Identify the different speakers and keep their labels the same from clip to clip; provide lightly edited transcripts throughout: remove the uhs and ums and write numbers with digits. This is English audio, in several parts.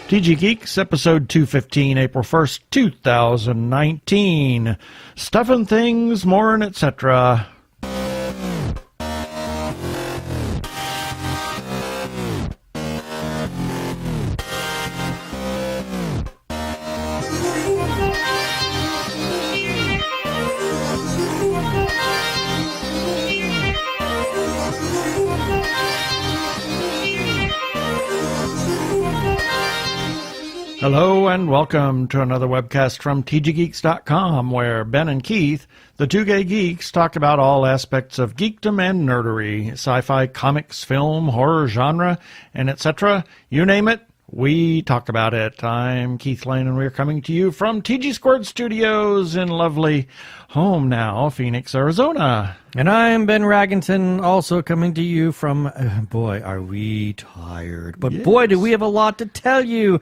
Speaker 1: TG Geeks, episode 215, April 1st, 2019. Stuffing things, more, and etc. Hello and welcome to another webcast from tggeeks.com, where Ben and Keith, the Two Gay Geeks, talk about all aspects of geekdom and nerdery, sci-fi, comics, film, horror, genre, and etc. You name it, we talk about it. I'm Keith Lane, and we're coming to you from TG Squared Studios in lovely home now, Phoenix, Arizona.
Speaker 2: And I'm Ben Raggington, also coming to you from, boy, are we tired. But boy, do we have a lot to tell you.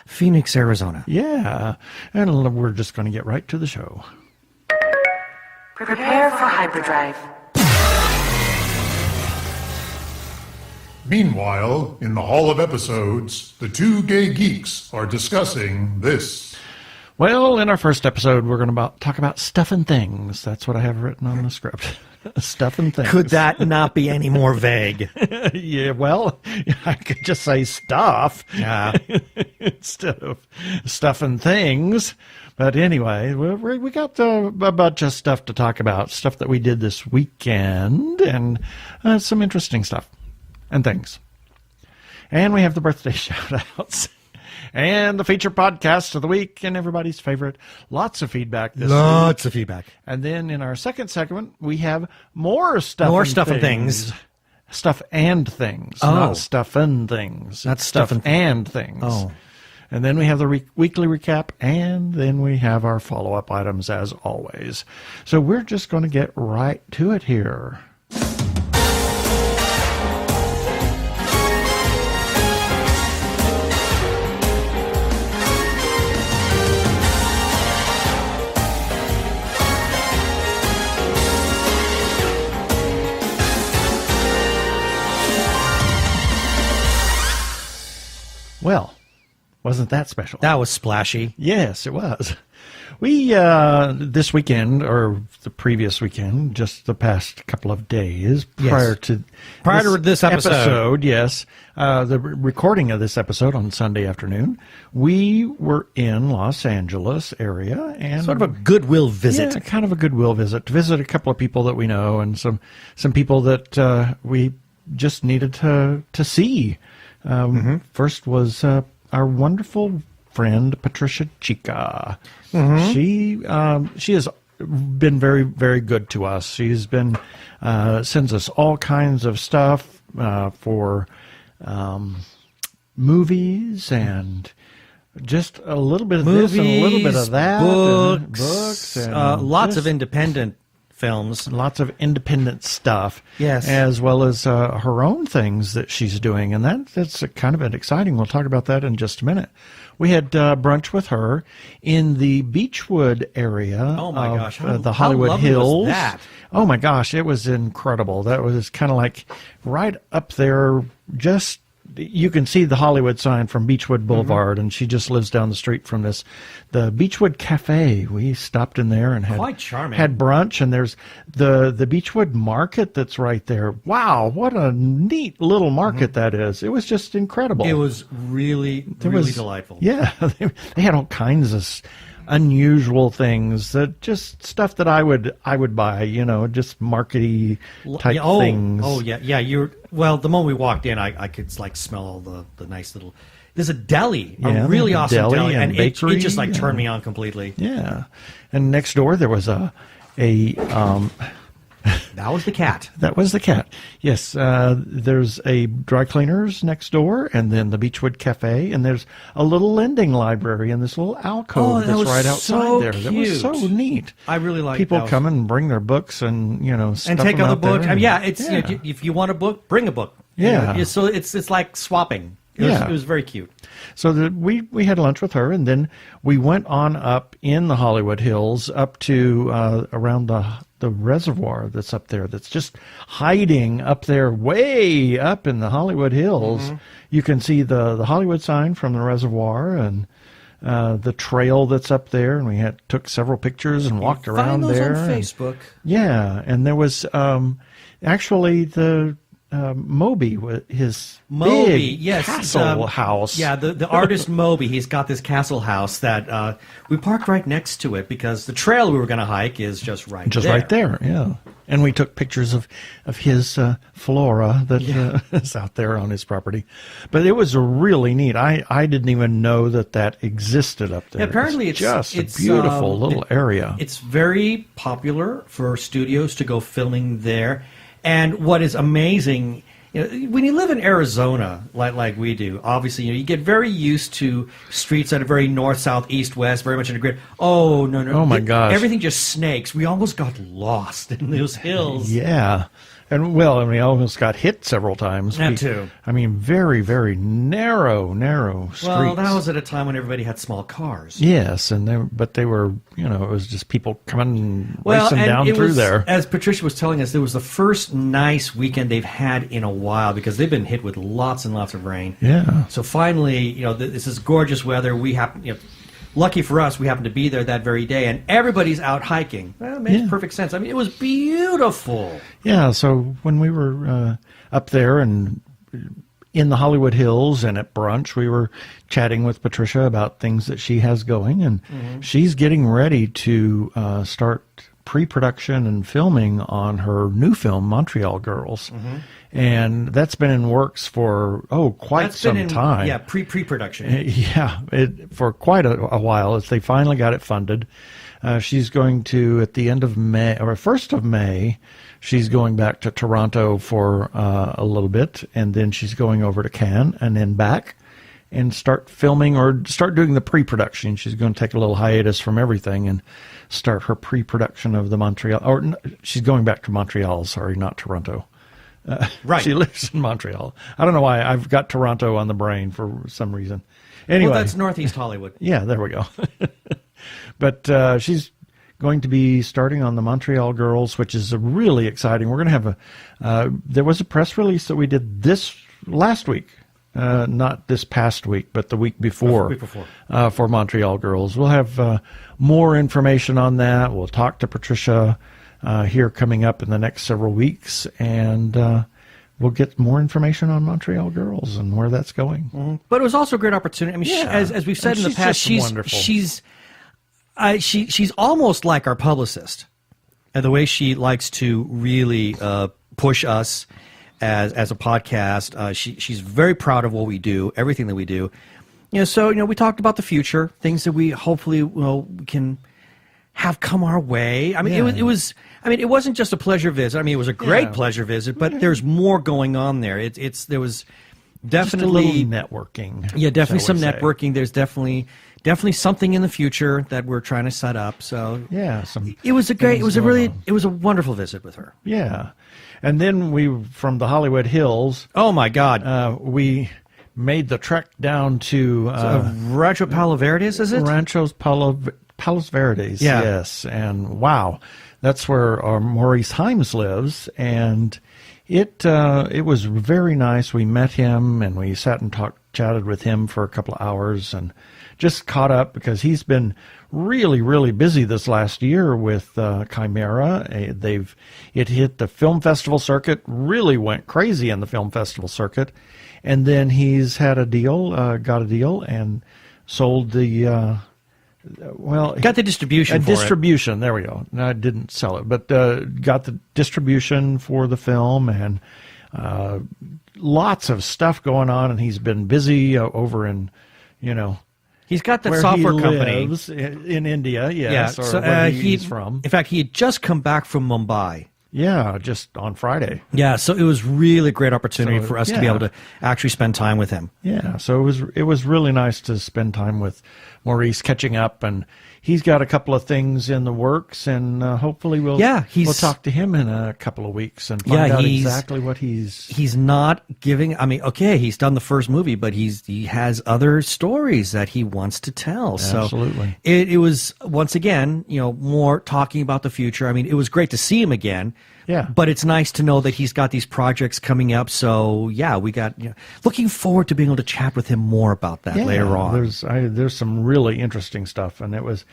Speaker 2: Phoenix, Arizona.
Speaker 1: Yeah, and we're just going to get right to the show.
Speaker 3: Prepare for hyperdrive.
Speaker 4: Meanwhile, in the Hall of Episodes, the Two Gay Geeks are discussing this.
Speaker 1: Well, in our first episode, we're going to talk about stuffing things. That's what I have written on the script. Stuffing things.
Speaker 2: Could that not be any more vague?
Speaker 1: Yeah, well, I could just say stuff instead of stuffing things. But anyway, we got a bunch of stuff to talk about, stuff that we did this weekend, and some interesting stuff and things. And we have the birthday shout-outs. And the feature podcast of the week, and everybody's favorite. Lots of feedback this week.
Speaker 2: Lots of feedback.
Speaker 1: And then in our second segment, we have more stuff.
Speaker 2: More stuff and things.
Speaker 1: Stuff and things.
Speaker 2: Oh.
Speaker 1: Not stuff and things.
Speaker 2: Not
Speaker 1: stuff and things.
Speaker 2: Oh.
Speaker 1: And then we have the weekly recap, and then we have our follow-up items as always. So we're just going to get right to it here. Well, wasn't that special?
Speaker 2: That was splashy.
Speaker 1: Yes, it was. We, this weekend, or the previous weekend, just the past couple of days prior to
Speaker 2: this episode.
Speaker 1: Yes, the recording of this episode on Sunday afternoon, we were in Los Angeles area. And
Speaker 2: sort of a goodwill visit.
Speaker 1: Yeah, kind of a goodwill visit, to visit a couple of people that we know and some people that we just needed to see. First was our wonderful friend Patricia Chica. Mm-hmm. She has been very, very good to us. She's been sends us all kinds of stuff for movies and just a little bit of this and a little bit of that.
Speaker 2: Books and lots of independent films.
Speaker 1: Lots of independent stuff.
Speaker 2: Yes.
Speaker 1: As well as her own things that she's doing. And that's kind of exciting. We'll talk about that in just a minute. We had brunch with her in the Beechwood area.
Speaker 2: Oh, my gosh.
Speaker 1: The Hollywood
Speaker 2: how lovely
Speaker 1: Hills.
Speaker 2: Was that?
Speaker 1: Oh, my gosh. It was incredible. That was kind of like right up there, just... You can see the Hollywood sign from Beechwood Boulevard, and she just lives down the street from the Beechwood Cafe. We stopped in there and
Speaker 2: quite charming.
Speaker 1: Had brunch, and there's the Beechwood Market that's right there. Wow, what a neat little market that is. It was just incredible.
Speaker 2: It was really delightful.
Speaker 1: Yeah, they had all kinds of unusual things, that just stuff that I would buy, just markety type things.
Speaker 2: Oh yeah. Well, the moment we walked in, I could like smell all the nice little. There's a deli, a really awesome deli,
Speaker 1: and bakery,
Speaker 2: it just like turned me on completely.
Speaker 1: Yeah, and next door there was a
Speaker 2: That was the cat.
Speaker 1: That was the cat. Yes, there's a dry cleaners next door, and then the Beechwood Cafe, and there's a little lending library in this little alcove that's right outside there.
Speaker 2: Cute.
Speaker 1: That was so neat.
Speaker 2: I really like
Speaker 1: people come and bring their books and stuff
Speaker 2: and take
Speaker 1: them
Speaker 2: other
Speaker 1: out there.
Speaker 2: books. It's if you want a book, bring a book.
Speaker 1: Yeah.
Speaker 2: So it's like swapping. It was very cute.
Speaker 1: So we had lunch with her, and then we went on up in the Hollywood Hills up to around the reservoir that's up there, that's just hiding up there way up in the Hollywood Hills. Mm-hmm. You can see the Hollywood sign from the reservoir and the trail that's up there, and we took several pictures and walked around there.
Speaker 2: Find those on Facebook.
Speaker 1: Yeah, and there was actually the Moby, with his big castle house.
Speaker 2: Yeah, the artist Moby, he's got this castle house that we parked right next to it because the trail we were going to hike is just right there.
Speaker 1: Just right there, yeah. And we took pictures of his flora that is out there on his property. But it was really neat. I didn't even know that existed up there.
Speaker 2: Yeah, apparently
Speaker 1: it's a beautiful little area.
Speaker 2: It's very popular for studios to go filming there. And what is amazing, when you live in Arizona like we do, obviously you get very used to streets that are very north, south, east, west, very much in a grid. Oh, no.
Speaker 1: Oh, my gosh.
Speaker 2: Everything just snakes. We almost got lost in those hills.
Speaker 1: Yeah. And, well, I mean, I almost got hit several times.
Speaker 2: That too.
Speaker 1: I mean, very, very narrow streets.
Speaker 2: Well, that was at a time when everybody had small cars.
Speaker 1: Yes, but they were, it was just people coming racing down through there.
Speaker 2: As Patricia was telling us, it was the first nice weekend they've had in a while because they've been hit with lots and lots of rain.
Speaker 1: Yeah.
Speaker 2: So finally, this is gorgeous weather. We happen, lucky for us, we happened to be there that very day, and everybody's out hiking. Well, it makes perfect sense. I mean, it was beautiful.
Speaker 1: Yeah, so when we were up there and in the Hollywood Hills and at brunch, we were chatting with Patricia about things that she has going, and she's getting ready to start pre-production and filming on her new film, Montreal Girls. Mm-hmm. And that's been in works for, quite some time.
Speaker 2: Yeah, pre-production.
Speaker 1: Yeah, for quite a while. As they finally got it funded. She's going to, at the end of May, or 1st of May, she's going back to Toronto for a little bit, and then she's going over to Cannes and then back and start filming or start doing the pre-production. She's going to take a little hiatus from everything and start her pre-production of the Montreal, or she's going back to Montreal, sorry, not Toronto.
Speaker 2: Right.
Speaker 1: She lives in Montreal. I don't know why. I've got Toronto on the brain for some reason. Anyway.
Speaker 2: Well, that's Northeast Hollywood.
Speaker 1: Yeah, there we go. But she's going to be starting on the Montreal Girls, which is really exciting. We're going to have there was a press release that we did this last week. Not this past week, but the week before. For Montreal Girls. We'll have more information on that. We'll talk to Patricia here coming up in the next several weeks, and we'll get more information on Montreal Girls and where that's going.
Speaker 2: Mm-hmm. But it was also a great opportunity. I mean, as we've said in the past, she's almost like our publicist, and the way she likes to really push us as a podcast. She's very proud of what we do, everything that we do. So we talked about the future, things that we hopefully can have come our way. I mean, it was. I mean, it wasn't just a pleasure visit. I mean, it was a great pleasure visit, but there's more going on there. There was definitely
Speaker 1: just a little networking.
Speaker 2: Yeah, definitely some networking. There's definitely something in the future that we're trying to set up. So
Speaker 1: yeah,
Speaker 2: it was a wonderful visit with her.
Speaker 1: Yeah, and then from the Hollywood Hills.
Speaker 2: Oh my God,
Speaker 1: we made the trek down to
Speaker 2: Rancho Palos Verdes. Is it
Speaker 1: Rancho's Palos Verdes?
Speaker 2: Yeah.
Speaker 1: Yes, and wow. That's where Maurice Haeems lives, and it was very nice. We met him, and we sat and chatted with him for a couple of hours, and just caught up because he's been really, really busy this last year with Chimera. It hit the film festival circuit, really went crazy in the film festival circuit, and then he's had got a deal, and sold the.
Speaker 2: Got the distribution for
Speaker 1: distribution. There we go. No, I didn't sell it, but got the distribution for the film, and lots of stuff going on, and he's been busy over in,
Speaker 2: He's got that
Speaker 1: where
Speaker 2: software
Speaker 1: he
Speaker 2: company
Speaker 1: lives in India, yes,
Speaker 2: yeah.
Speaker 1: or
Speaker 2: So,
Speaker 1: where he's from.
Speaker 2: In fact, he had just come back from Mumbai.
Speaker 1: Yeah, just on Friday.
Speaker 2: Yeah, so it was really a great opportunity for us to be able to actually spend time with him.
Speaker 1: Yeah, so it was really nice to spend time with Maurice, catching up, and he's got a couple of things in the works, and hopefully we'll talk to him in a couple of weeks and find out exactly what he's
Speaker 2: not giving. I mean, okay, he's done the first movie, but he has other stories that he wants to tell.
Speaker 1: Absolutely.
Speaker 2: So it was, once again, more talking about the future. I mean, it was great to see him again.
Speaker 1: Yeah.
Speaker 2: But it's nice to know that he's got these projects coming up. So, yeah, we got looking forward to being able to chat with him more about that later on.
Speaker 1: There's some really interesting stuff, and it was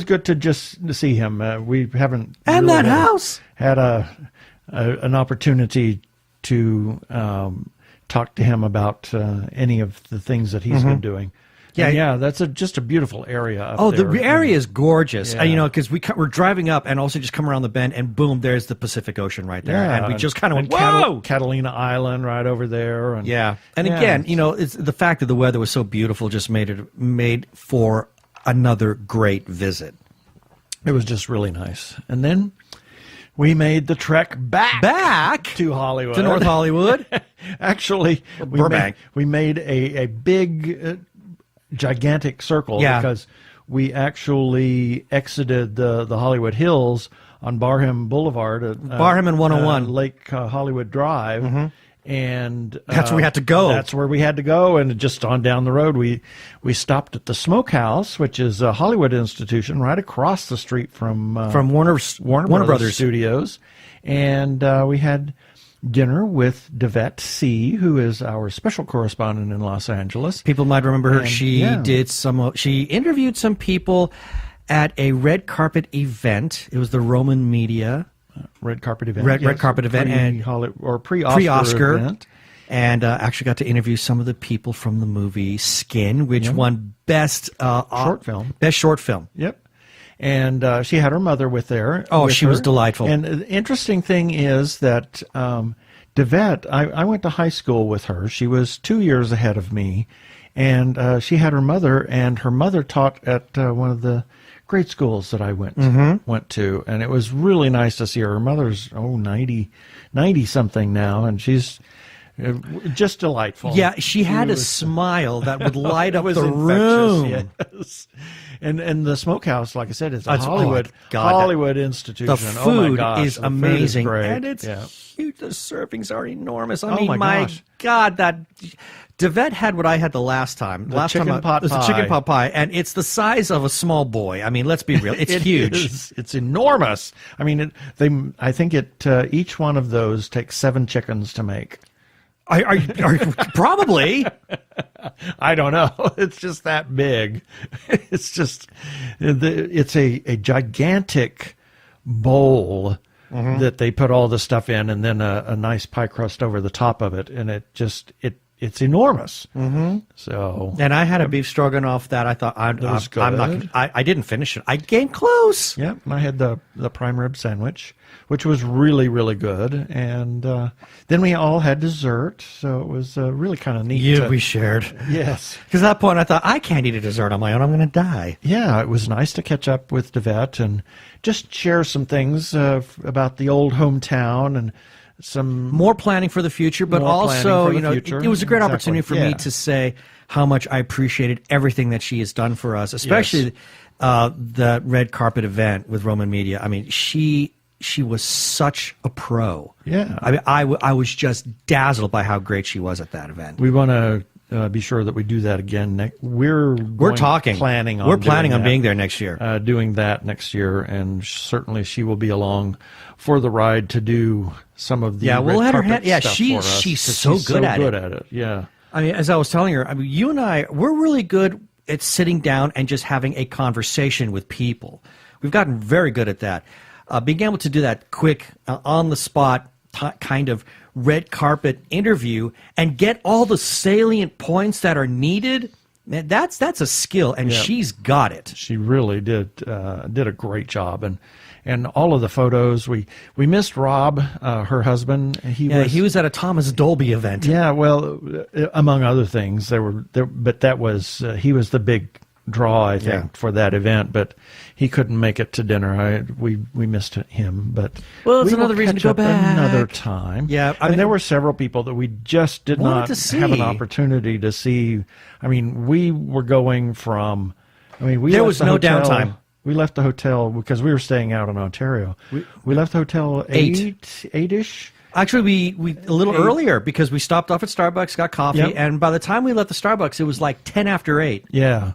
Speaker 1: good to just see him. We haven't
Speaker 2: and
Speaker 1: really
Speaker 2: that house
Speaker 1: had an opportunity to talk to him about any of the things that he's been doing. Yeah, that's just a beautiful area up there.
Speaker 2: The area is gorgeous.
Speaker 1: Yeah.
Speaker 2: Because we're driving up and also just come around the bend, and boom, there's the Pacific Ocean right there.
Speaker 1: Yeah,
Speaker 2: and we just kind of went, whoa!
Speaker 1: Catalina Island right over there. And,
Speaker 2: again, it's the fact that the weather was so beautiful just made for another great visit.
Speaker 1: It was just really nice. And then we made the trek back to Hollywood.
Speaker 2: To North Hollywood.
Speaker 1: Actually,
Speaker 2: Burbank.
Speaker 1: We made a big... gigantic circle because we actually exited the Hollywood Hills on Barham Boulevard,
Speaker 2: Barham and 101,
Speaker 1: Lake Hollywood Drive, and
Speaker 2: that's where we had to go.
Speaker 1: That's where we had to go, and just on down the road, we stopped at the Smokehouse, which is a Hollywood institution right across the street from
Speaker 2: Warner
Speaker 1: Brothers Studios, and we had dinner with DaVette See, who is our special correspondent in Los Angeles.
Speaker 2: People might remember her. She interviewed some people at a red carpet event. It was the Roman Media
Speaker 1: red carpet event.
Speaker 2: Red carpet event and pre-Oscar
Speaker 1: event.
Speaker 2: And actually got to interview some of the people from the movie Skin, which won best
Speaker 1: short film.
Speaker 2: Best short film.
Speaker 1: Yep. And she had her mother with her.
Speaker 2: She was delightful.
Speaker 1: And the interesting thing is that DaVette, I went to high school with her. She was 2 years ahead of me. And she had her mother, and her mother taught at one of the grade schools that I went to. And it was really nice to see her. Her mother's, 90-something now, and she's just delightful.
Speaker 2: Yeah, she had a smile that would light up the room.
Speaker 1: Yes. And the Smokehouse, like I said, is a Hollywood institution.
Speaker 2: The food is amazing.
Speaker 1: Food is great.
Speaker 2: And it's huge. The servings are enormous. I
Speaker 1: Oh
Speaker 2: mean,
Speaker 1: my gosh.
Speaker 2: God, that DaVette had what I had the last time.
Speaker 1: The chicken pot pie.
Speaker 2: The chicken pot pie, and it's the size of a small boy. I mean, let's be real. It's huge.
Speaker 1: It's enormous. I mean, I think each one of those takes 7 chickens to make.
Speaker 2: Are probably.
Speaker 1: I don't know. It's just that big. It's just it's a gigantic bowl that they put all the stuff in, and then a nice pie crust over the top of it, and it's enormous. So,
Speaker 2: and I had a beef stroganoff that I thought I didn't finish it. I came close.
Speaker 1: Yeah, and I had the prime rib sandwich, which was really, really good. And then we all had dessert, so it was really kind of neat.
Speaker 2: We shared.
Speaker 1: Yes.
Speaker 2: Because at that point I thought, I can't eat a dessert on my own. I'm going to die.
Speaker 1: Yeah, it was nice to catch up with DaVette and just share some things about the old hometown and some
Speaker 2: more planning for the future, but also, it was a great opportunity for me to say how much I appreciated everything that she has done for us, especially the red carpet event with Roman Media. I mean, she was such a pro.
Speaker 1: Yeah.
Speaker 2: I mean, I was just dazzled by how great she was at that event.
Speaker 1: We want to be sure that we do that again. We're planning on
Speaker 2: being there next year.
Speaker 1: Doing that next year, and certainly she will be along for the ride to do some of the
Speaker 2: we'll let her
Speaker 1: stuff for us.
Speaker 2: She's so good at
Speaker 1: it. Yeah.
Speaker 2: I mean, as I was telling her, you and I, we're really good at sitting down and just having a conversation with people. We've gotten very good at that. Being able to do that quick, on the spot kind of red carpet interview and get all the salient points that are needed, man, that's a skill, and she's got it.
Speaker 1: She really did a great job, and all of the photos. We missed Rob, her husband. He
Speaker 2: was at a Thomas Dolby event.
Speaker 1: Yeah, well, among other things, but that was he was the big draw, I think, for that event, but he couldn't make it to dinner. We missed him, but
Speaker 2: it's another reason to go back
Speaker 1: another time.
Speaker 2: Yeah,
Speaker 1: I mean, there were several people that we just did not have an opportunity to see. I mean, we were going from. I mean,
Speaker 2: there was no downtime.
Speaker 1: We left the hotel because we were staying out in Ontario. We left the hotel eight-ish.
Speaker 2: Actually, we a little earlier because we stopped off at Starbucks, got coffee, and by the time we left the Starbucks, it was like 10 after 8.
Speaker 1: Yeah.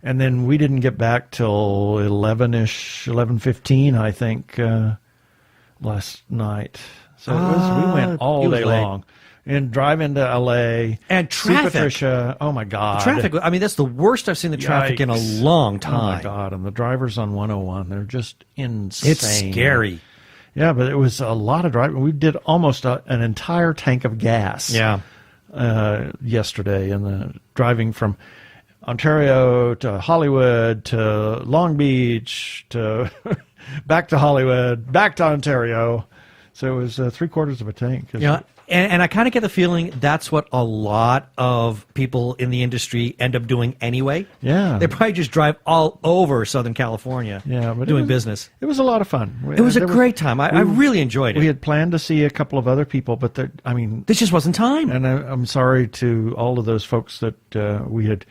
Speaker 1: And then we didn't get back till 11-ish, 11:15, I think, last night. So we went all day long. And drive into L.A.
Speaker 2: And traffic.
Speaker 1: See Patricia. Oh, my God.
Speaker 2: The traffic, I mean, that's the worst I've seen the traffic in a long time.
Speaker 1: Oh, my God. And the drivers on 101, they're just insane.
Speaker 2: It's scary.
Speaker 1: Yeah, but it was a lot of driving. We did almost an entire tank of gas yesterday. And driving from Ontario to Hollywood to Long Beach to back to Hollywood, back to Ontario. So it was 3/4 of a tank.
Speaker 2: Yeah. And I kind of get the feeling that's what a lot of people in the industry end up doing anyway.
Speaker 1: Yeah.
Speaker 2: They probably just drive all over Southern California doing business.
Speaker 1: It was a lot of fun.
Speaker 2: It was a great time. I really enjoyed it.
Speaker 1: We had planned to see a couple of other people, but
Speaker 2: this just wasn't time.
Speaker 1: And I'm sorry to all of those folks that we had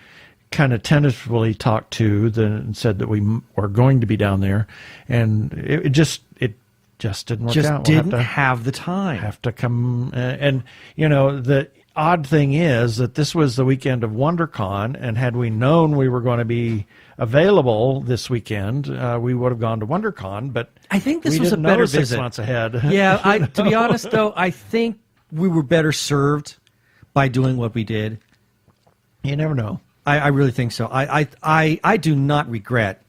Speaker 1: kind of tentatively talked to and said that we were going to be down there. And it just didn't work out.
Speaker 2: Didn't have the time.
Speaker 1: Have to come. And, the odd thing is that this was the weekend of WonderCon, and had we known we were going to be available this weekend, we would have gone to WonderCon. But
Speaker 2: I think this was a better visit.
Speaker 1: 6 months ahead.
Speaker 2: Yeah, to be honest, though, I think we were better served by doing what we did.
Speaker 1: You never know.
Speaker 2: I really think so. I do not regret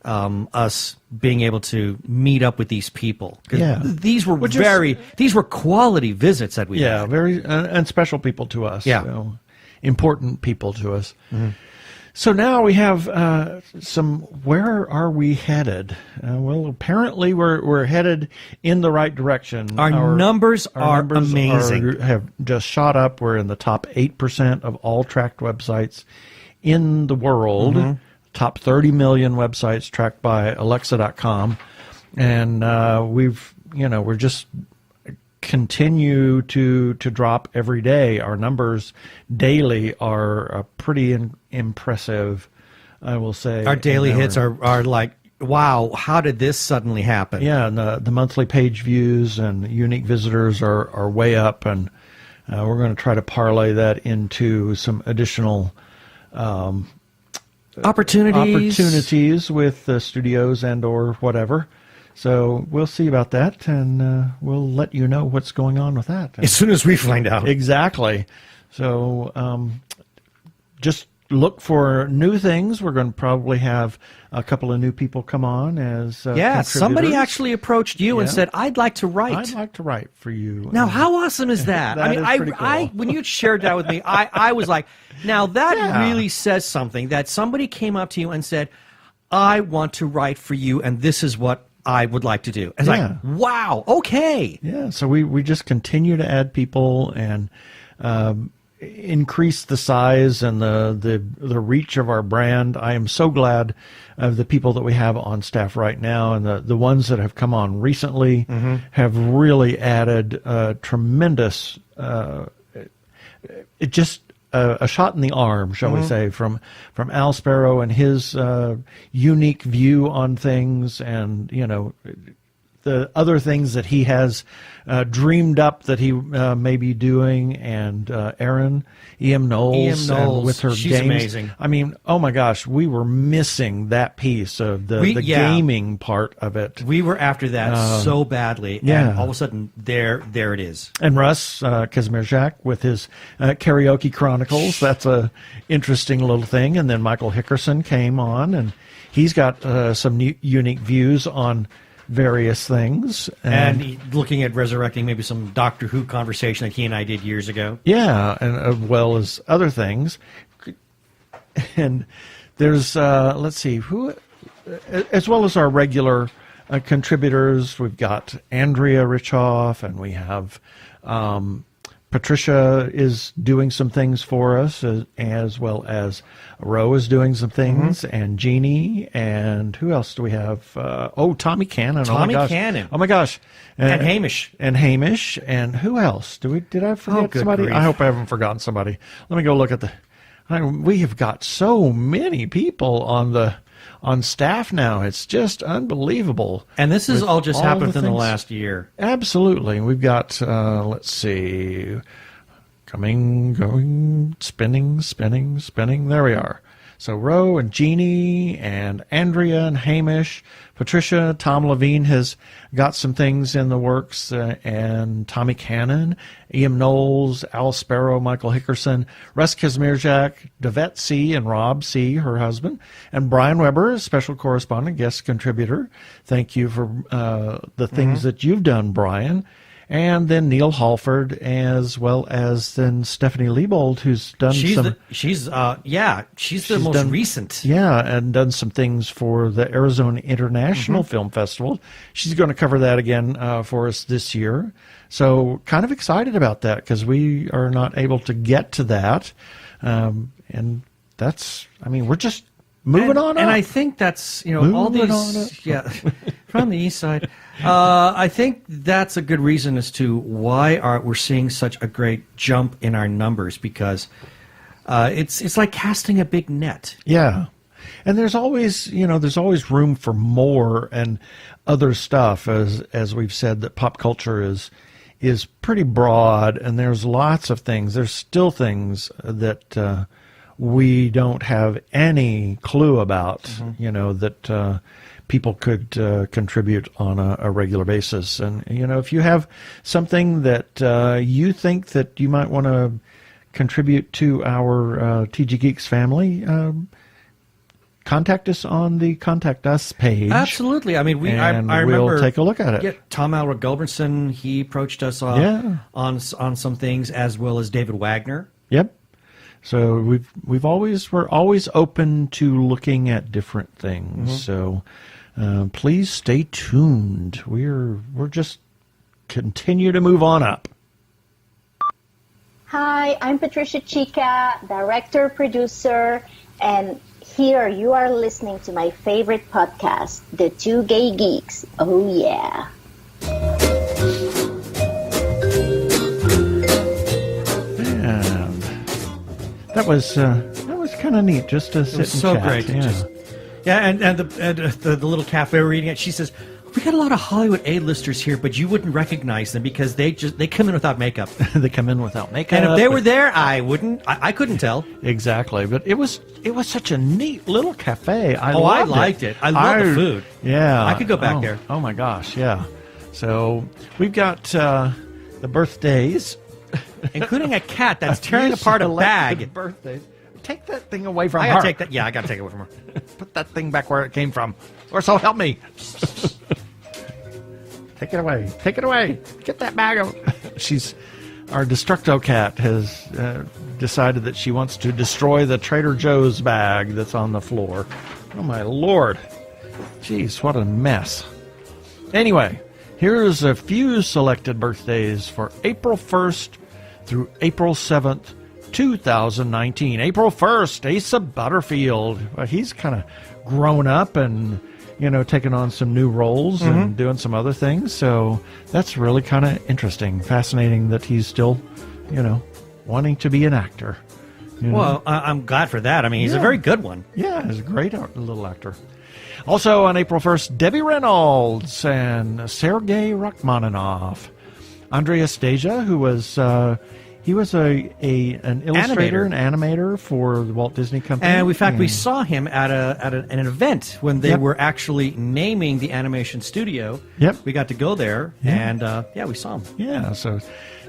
Speaker 2: us being able to meet up with these people.
Speaker 1: Yeah.
Speaker 2: These were quality visits that we had.
Speaker 1: Yeah, very and special people to us.
Speaker 2: Yeah.
Speaker 1: Important people to us.
Speaker 2: Mm-hmm.
Speaker 1: So now we have where are we headed? Well, apparently we're headed in the right direction.
Speaker 2: Our numbers are amazing.
Speaker 1: Have just shot up. We're in the top 8% of all tracked websites in the world. Mm-hmm. Top 30 million websites tracked by Alexa.com. And we're just continue to drop every day. Our numbers daily are pretty impressive, I will say.
Speaker 2: Our daily hits are like, wow, how did this suddenly happen?
Speaker 1: Yeah, and the monthly page views and unique visitors are way up, and we're going to try to parlay that into some additional opportunities with studios and or whatever. So we'll see about that, and we'll let you know what's going on with that.
Speaker 2: As soon as we find out.
Speaker 1: Exactly. So just look for new things. We're going to probably have a couple of new people come on as
Speaker 2: somebody actually approached you and said, I'd like to write.
Speaker 1: I'd like to write for you.
Speaker 2: Now, how awesome is that?
Speaker 1: That is pretty cool.
Speaker 2: when you shared that with me, I was like, now that really says something, that somebody came up to you and said, I want to write for you, and this is what I would like to do. It's like, wow, okay.
Speaker 1: Yeah, so we just continue to add people and increase the size and the reach of our brand. I am so glad of the people that we have on staff right now, and the ones that have come on recently have really added tremendous a shot in the arm, shall we say, from Al Sparrow and his unique view on things, and the other things that he has dreamed up that he may be doing, and E.M. Knowles, and with her
Speaker 2: she's
Speaker 1: games.
Speaker 2: Amazing.
Speaker 1: I mean, oh my gosh, we were missing that piece of the gaming part of it.
Speaker 2: We were after that so badly, and all of a sudden, there it is.
Speaker 1: And Russ Kazmierzak with his Karaoke Chronicles, that's a interesting little thing. And then Michael Hickerson came on, and he's got some unique views on various things,
Speaker 2: and looking at resurrecting maybe some Doctor Who conversation that he and I did years ago.
Speaker 1: Yeah, and as well as other things. And there's let's see who, as well as our regular contributors, we've got Andrea Richoff, and we have Patricia is doing some things for us, as well as Ro is doing some things, and Jeannie, and who else do we have? Tommy Cannon.
Speaker 2: Cannon.
Speaker 1: Oh my gosh.
Speaker 2: And Hamish.
Speaker 1: And who else? Did I forget somebody?
Speaker 2: Grief.
Speaker 1: I hope I haven't forgotten somebody. Let me go look at we have got so many people on the on staff now. It's just unbelievable.
Speaker 2: And this has all just happened within the
Speaker 1: things.
Speaker 2: last year.
Speaker 1: Absolutely. We've got, let's see, coming, going, spinning. There we are. So Ro and Jeannie and Andrea and Hamish, Patricia, Tom Levine has got some things in the works, and Tommy Cannon, Ian Knowles, Al Sparrow, Michael Hickerson, Russ Kazmierczak, DaVette See and Rob See, her husband, and Brian Weber, special correspondent, guest contributor. Thank you for the things that you've done, Brian. And then Neil Halford, as well as then Stephanie Liebold, who's done
Speaker 2: She's
Speaker 1: some...
Speaker 2: she's the most recent.
Speaker 1: Yeah, and done some things for the Arizona International Film Festival. She's going to cover that again for us this year. So kind of excited about that because we are not able to get to that. And that's, I mean, we're just moving on up.
Speaker 2: And I think that's, all these... Yeah, from the east side. I think that's a good reason as to why we're seeing such a great jump in our numbers, because it's like casting a big net.
Speaker 1: Yeah. And there's always room for more and other stuff, as we've said, that pop culture is pretty broad, and there's lots of things. There's still things that we don't have any clue about, that people could contribute on a regular basis. And, if you have something that you think that you might want to contribute to our TG Geeks family, contact us on the Contact Us page.
Speaker 2: Absolutely. I mean, I remember...
Speaker 1: we'll take a look at it.
Speaker 2: Yeah, Tom Alra Gulbranson, he approached us on some things, as well as David Wagner.
Speaker 1: Yep. So we're always open to looking at different things. So please stay tuned. We're just continue to move on up.
Speaker 3: Hi, I'm Patricia Chica, director, producer, and here you are listening to my favorite podcast, the Two Gay Geeks. Oh yeah.
Speaker 1: And that was kind of neat just to sit and
Speaker 2: so
Speaker 1: chat.
Speaker 2: Great. And the little cafe we're eating at, she says, we got a lot of Hollywood A-listers here, but you wouldn't recognize them because they come in without makeup.
Speaker 1: They come in without makeup.
Speaker 2: And if they were there, I couldn't tell.
Speaker 1: Exactly. But it was such a neat little cafe. I
Speaker 2: liked it. I love the food.
Speaker 1: Yeah.
Speaker 2: I could go back there.
Speaker 1: Oh my gosh, yeah. So we've got the birthdays.
Speaker 2: Including a cat that's tearing apart a bag.
Speaker 1: Birthdays. Take that thing away from her.
Speaker 2: I gotta take that. Yeah, I gotta take it away from her.
Speaker 1: Put that thing back where it came from. Or so help me. Take it away. Take it away. Get that bag out. Our Destructo cat has decided that she wants to destroy the Trader Joe's bag that's on the floor. Oh my Lord. Jeez, what a mess. Anyway, here's a few selected birthdays for April 1st through April 7th, 2019. April 1st, Asa Butterfield. Well, he's kind of grown up and, taking on some new roles and doing some other things. So that's really kind of interesting, fascinating that he's still, wanting to be an actor.
Speaker 2: Well, I'm glad for that. I mean, he's a very good one.
Speaker 1: Yeah, he's a great little actor. Also on April 1st, Debbie Reynolds and Sergei Rachmaninoff. Andrea Stasia, who was... he was an illustrator, an animator for the Walt Disney Company.
Speaker 2: And in fact, we saw him at an event when they were actually naming the animation studio. Yep. We got to go there, and we saw him.
Speaker 1: Yeah,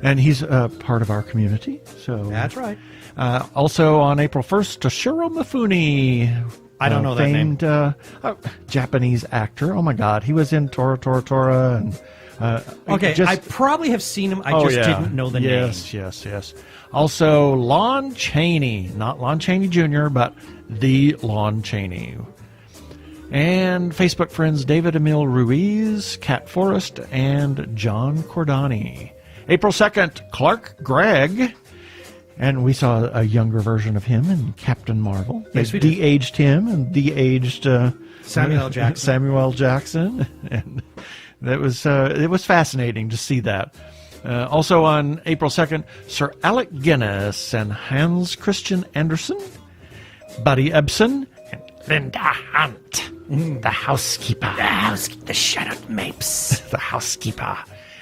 Speaker 1: and he's part of our community. So
Speaker 2: that's right.
Speaker 1: Also on April 1st, Toshiro Mifune.
Speaker 2: I don't know that
Speaker 1: famed,
Speaker 2: name.
Speaker 1: Japanese actor. Oh my God, he was in Tora Tora Tora and...
Speaker 2: I probably have seen him. I just didn't know the name.
Speaker 1: Yes. Also, Lon Chaney. Not Lon Chaney Jr., but the Lon Chaney. And Facebook friends David Emil Ruiz, Kat Forrest, and John Cordani. April 2nd, Clark Gregg. And we saw a younger version of him in Captain Marvel. They de-aged him and de-aged
Speaker 2: Samuel Jackson.
Speaker 1: Samuel Jackson. And... it was fascinating to see that. Also on April 2nd, Sir Alec Guinness and Hans Christian Andersen, Buddy Ebsen, and Linda Hunt, the housekeeper.
Speaker 2: The shut-up mapes.
Speaker 1: The housekeeper.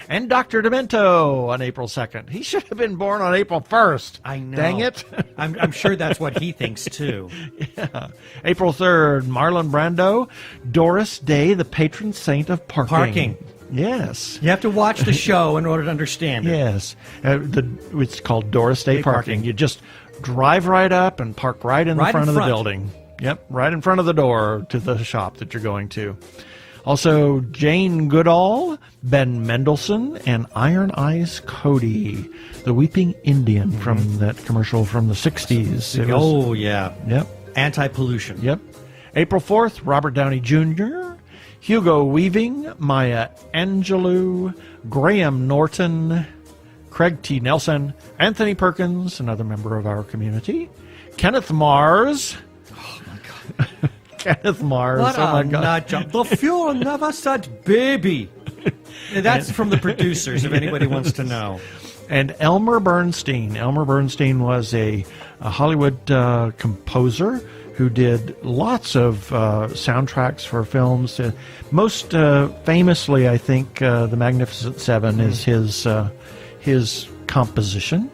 Speaker 1: And Dr. Demento on April 2nd. He should have been born on April 1st.
Speaker 2: I know.
Speaker 1: Dang it.
Speaker 2: I'm sure that's what he thinks, too.
Speaker 1: Yeah. April 3rd, Marlon Brando. Doris Day, the patron saint of parking. Yes.
Speaker 2: You have to watch the show in order to understand it.
Speaker 1: Yes. It's called Doris Day Parking. You just drive right up and park right in the front of the building. Yep, right in front of the door to the shop that you're going to. Also, Jane Goodall, Ben Mendelsohn, and Iron Eyes Cody, the Weeping Indian from that commercial from the 60s.
Speaker 2: Yeah.
Speaker 1: Yep.
Speaker 2: Anti-pollution.
Speaker 1: Yep. April 4th, Robert Downey Jr., Hugo Weaving, Maya Angelou, Graham Norton, Craig T. Nelson, Anthony Perkins, another member of our community, Kenneth Mars.
Speaker 2: Oh, my God.
Speaker 1: Kenneth Mars.
Speaker 2: What
Speaker 1: oh my
Speaker 2: a
Speaker 1: God.
Speaker 2: nut job. The fuel never said baby. That's from the producers, if anybody wants to know.
Speaker 1: And Elmer Bernstein. Elmer Bernstein was a Hollywood composer who did lots of soundtracks for films. Most famously, I think, The Magnificent Seven is his composition.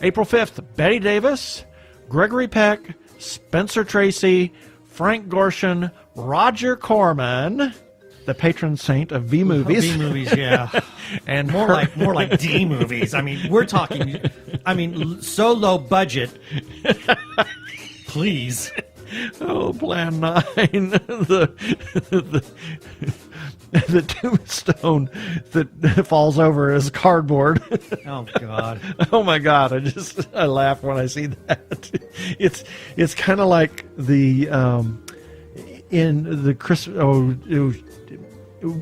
Speaker 1: April 5th, Betty Davis, Gregory Peck, Spencer Tracy, Frank Gorshin, Roger Corman, the patron saint of B movies.
Speaker 2: B movies, yeah.
Speaker 1: And
Speaker 2: more like D movies. I mean, we're talking. I mean, so low budget. Please.
Speaker 1: Oh, Plan 9. The tombstone that falls over is cardboard.
Speaker 2: Oh God.
Speaker 1: Oh my God. I laugh when I see that. It's kind of like the in the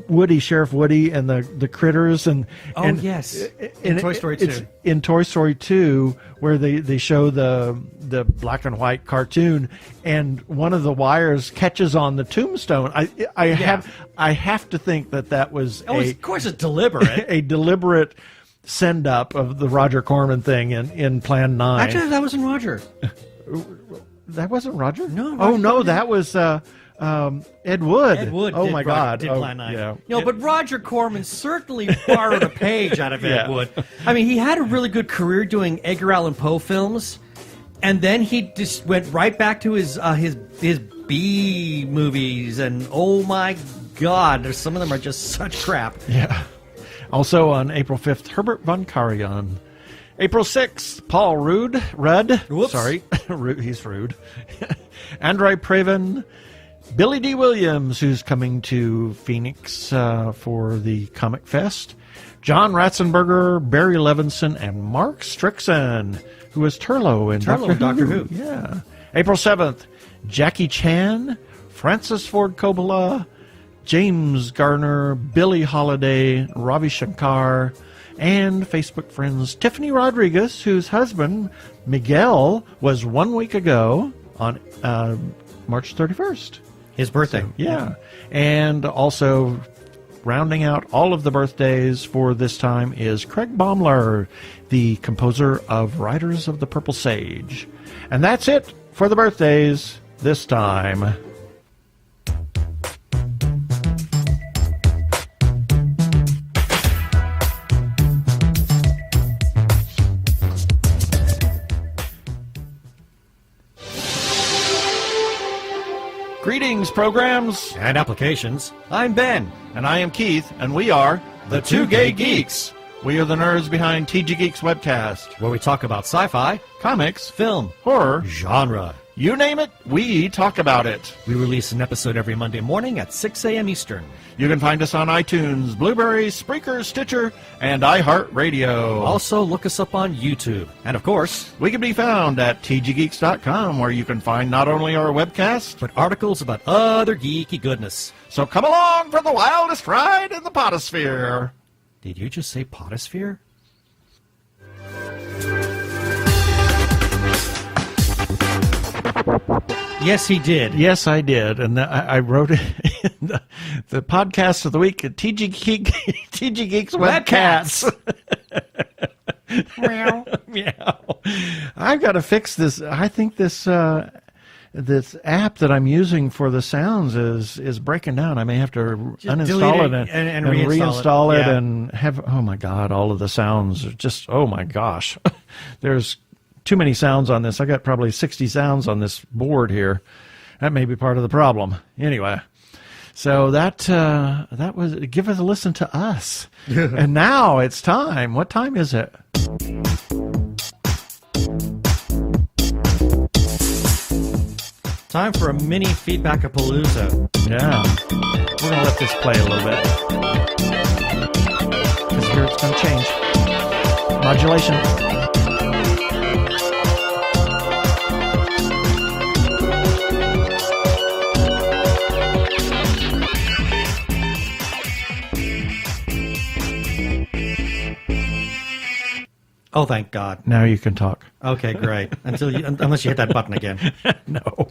Speaker 1: Woody, Sheriff Woody, and the critters, and
Speaker 2: yes, in Toy Story 2.
Speaker 1: It's in Toy Story 2 where they show the black and white cartoon, and one of the wires catches on the tombstone. I have to think that was
Speaker 2: of course it's deliberate.
Speaker 1: A deliberate send up of the Roger Corman thing in Plan 9.
Speaker 2: Actually, that wasn't Roger.
Speaker 1: That wasn't Roger?
Speaker 2: No.
Speaker 1: Oh no, that was Ed Wood.
Speaker 2: Ed Wood.
Speaker 1: Oh my God.
Speaker 2: Did Plan 9.
Speaker 1: Yeah.
Speaker 2: But Roger Corman certainly borrowed a page out of Ed Wood. I mean, he had a really good career doing Edgar Allan Poe films, and then he just went right back to his B movies, and oh my God, some of them are just such crap.
Speaker 1: Yeah. Also on April 5th, Herbert von Karajan. April 6th, Paul Rudd.
Speaker 2: Whoops.
Speaker 1: Sorry, he's rude. Andre Previn. Billy D. Williams, who's coming to Phoenix for the Comic Fest. John Ratzenberger, Barry Levinson, and Mark Strickson, who was Turlo in Doctor Who. Yeah. April 7th, Jackie Chan, Francis Ford Coppola, James Garner, Billie Holiday, Ravi Shankar, and Facebook friends Tiffany Rodriguez, whose husband, Miguel, was 1 week ago on March 31st.
Speaker 2: His birthday.
Speaker 1: So, yeah. And also rounding out all of the birthdays for this time is Craig Baumler, the composer of Riders of the Purple Sage. And that's it for the birthdays this time. Greetings, programs.
Speaker 2: And applications. I'm Ben.
Speaker 1: And I am Keith, and we are the Two Gay Geeks. We are the nerds behind TG Geeks Webcast,
Speaker 2: Where we talk about sci-fi,
Speaker 1: comics,
Speaker 2: film,
Speaker 1: horror,
Speaker 2: genre.
Speaker 1: you name it, we talk about it.
Speaker 2: We release an episode every Monday morning at 6 a.m. Eastern.
Speaker 1: You can find us on iTunes, Blueberry, Spreaker, Stitcher, and iHeartRadio.
Speaker 2: Also, look us up on YouTube. And, of course,
Speaker 1: We can be found at tggeeks.com, where you can find not only our webcast,
Speaker 2: but articles about other geeky goodness.
Speaker 1: so come along for the wildest ride in the potosphere.
Speaker 2: Did you just say potosphere? Yes, he did.
Speaker 1: Yes, I did, and I wrote it in the podcast of the week at TG Geeks Webcasts.
Speaker 2: Meow.
Speaker 1: Meow. I've got to fix this. I think this this app that I'm using for the sounds is breaking down. I may have to
Speaker 2: Just
Speaker 1: uninstall
Speaker 2: delete
Speaker 1: it and
Speaker 2: reinstall
Speaker 1: reinstall it
Speaker 2: Yeah.
Speaker 1: and have, oh my God, all of the sounds are just, oh my gosh. There's too many sounds on this. I got probably 60 sounds on this board here. That may be part of the problem. Anyway, so that was, give us a listen to us. And now it's time. What time is it?
Speaker 2: Time for a mini feedback-a-palooza.
Speaker 1: Yeah. We're going to let this play a little bit. Because here it's going to change. Modulation.
Speaker 2: Oh, thank God.
Speaker 1: Now you can talk.
Speaker 2: Okay, great. Unless you hit that button again.
Speaker 1: No.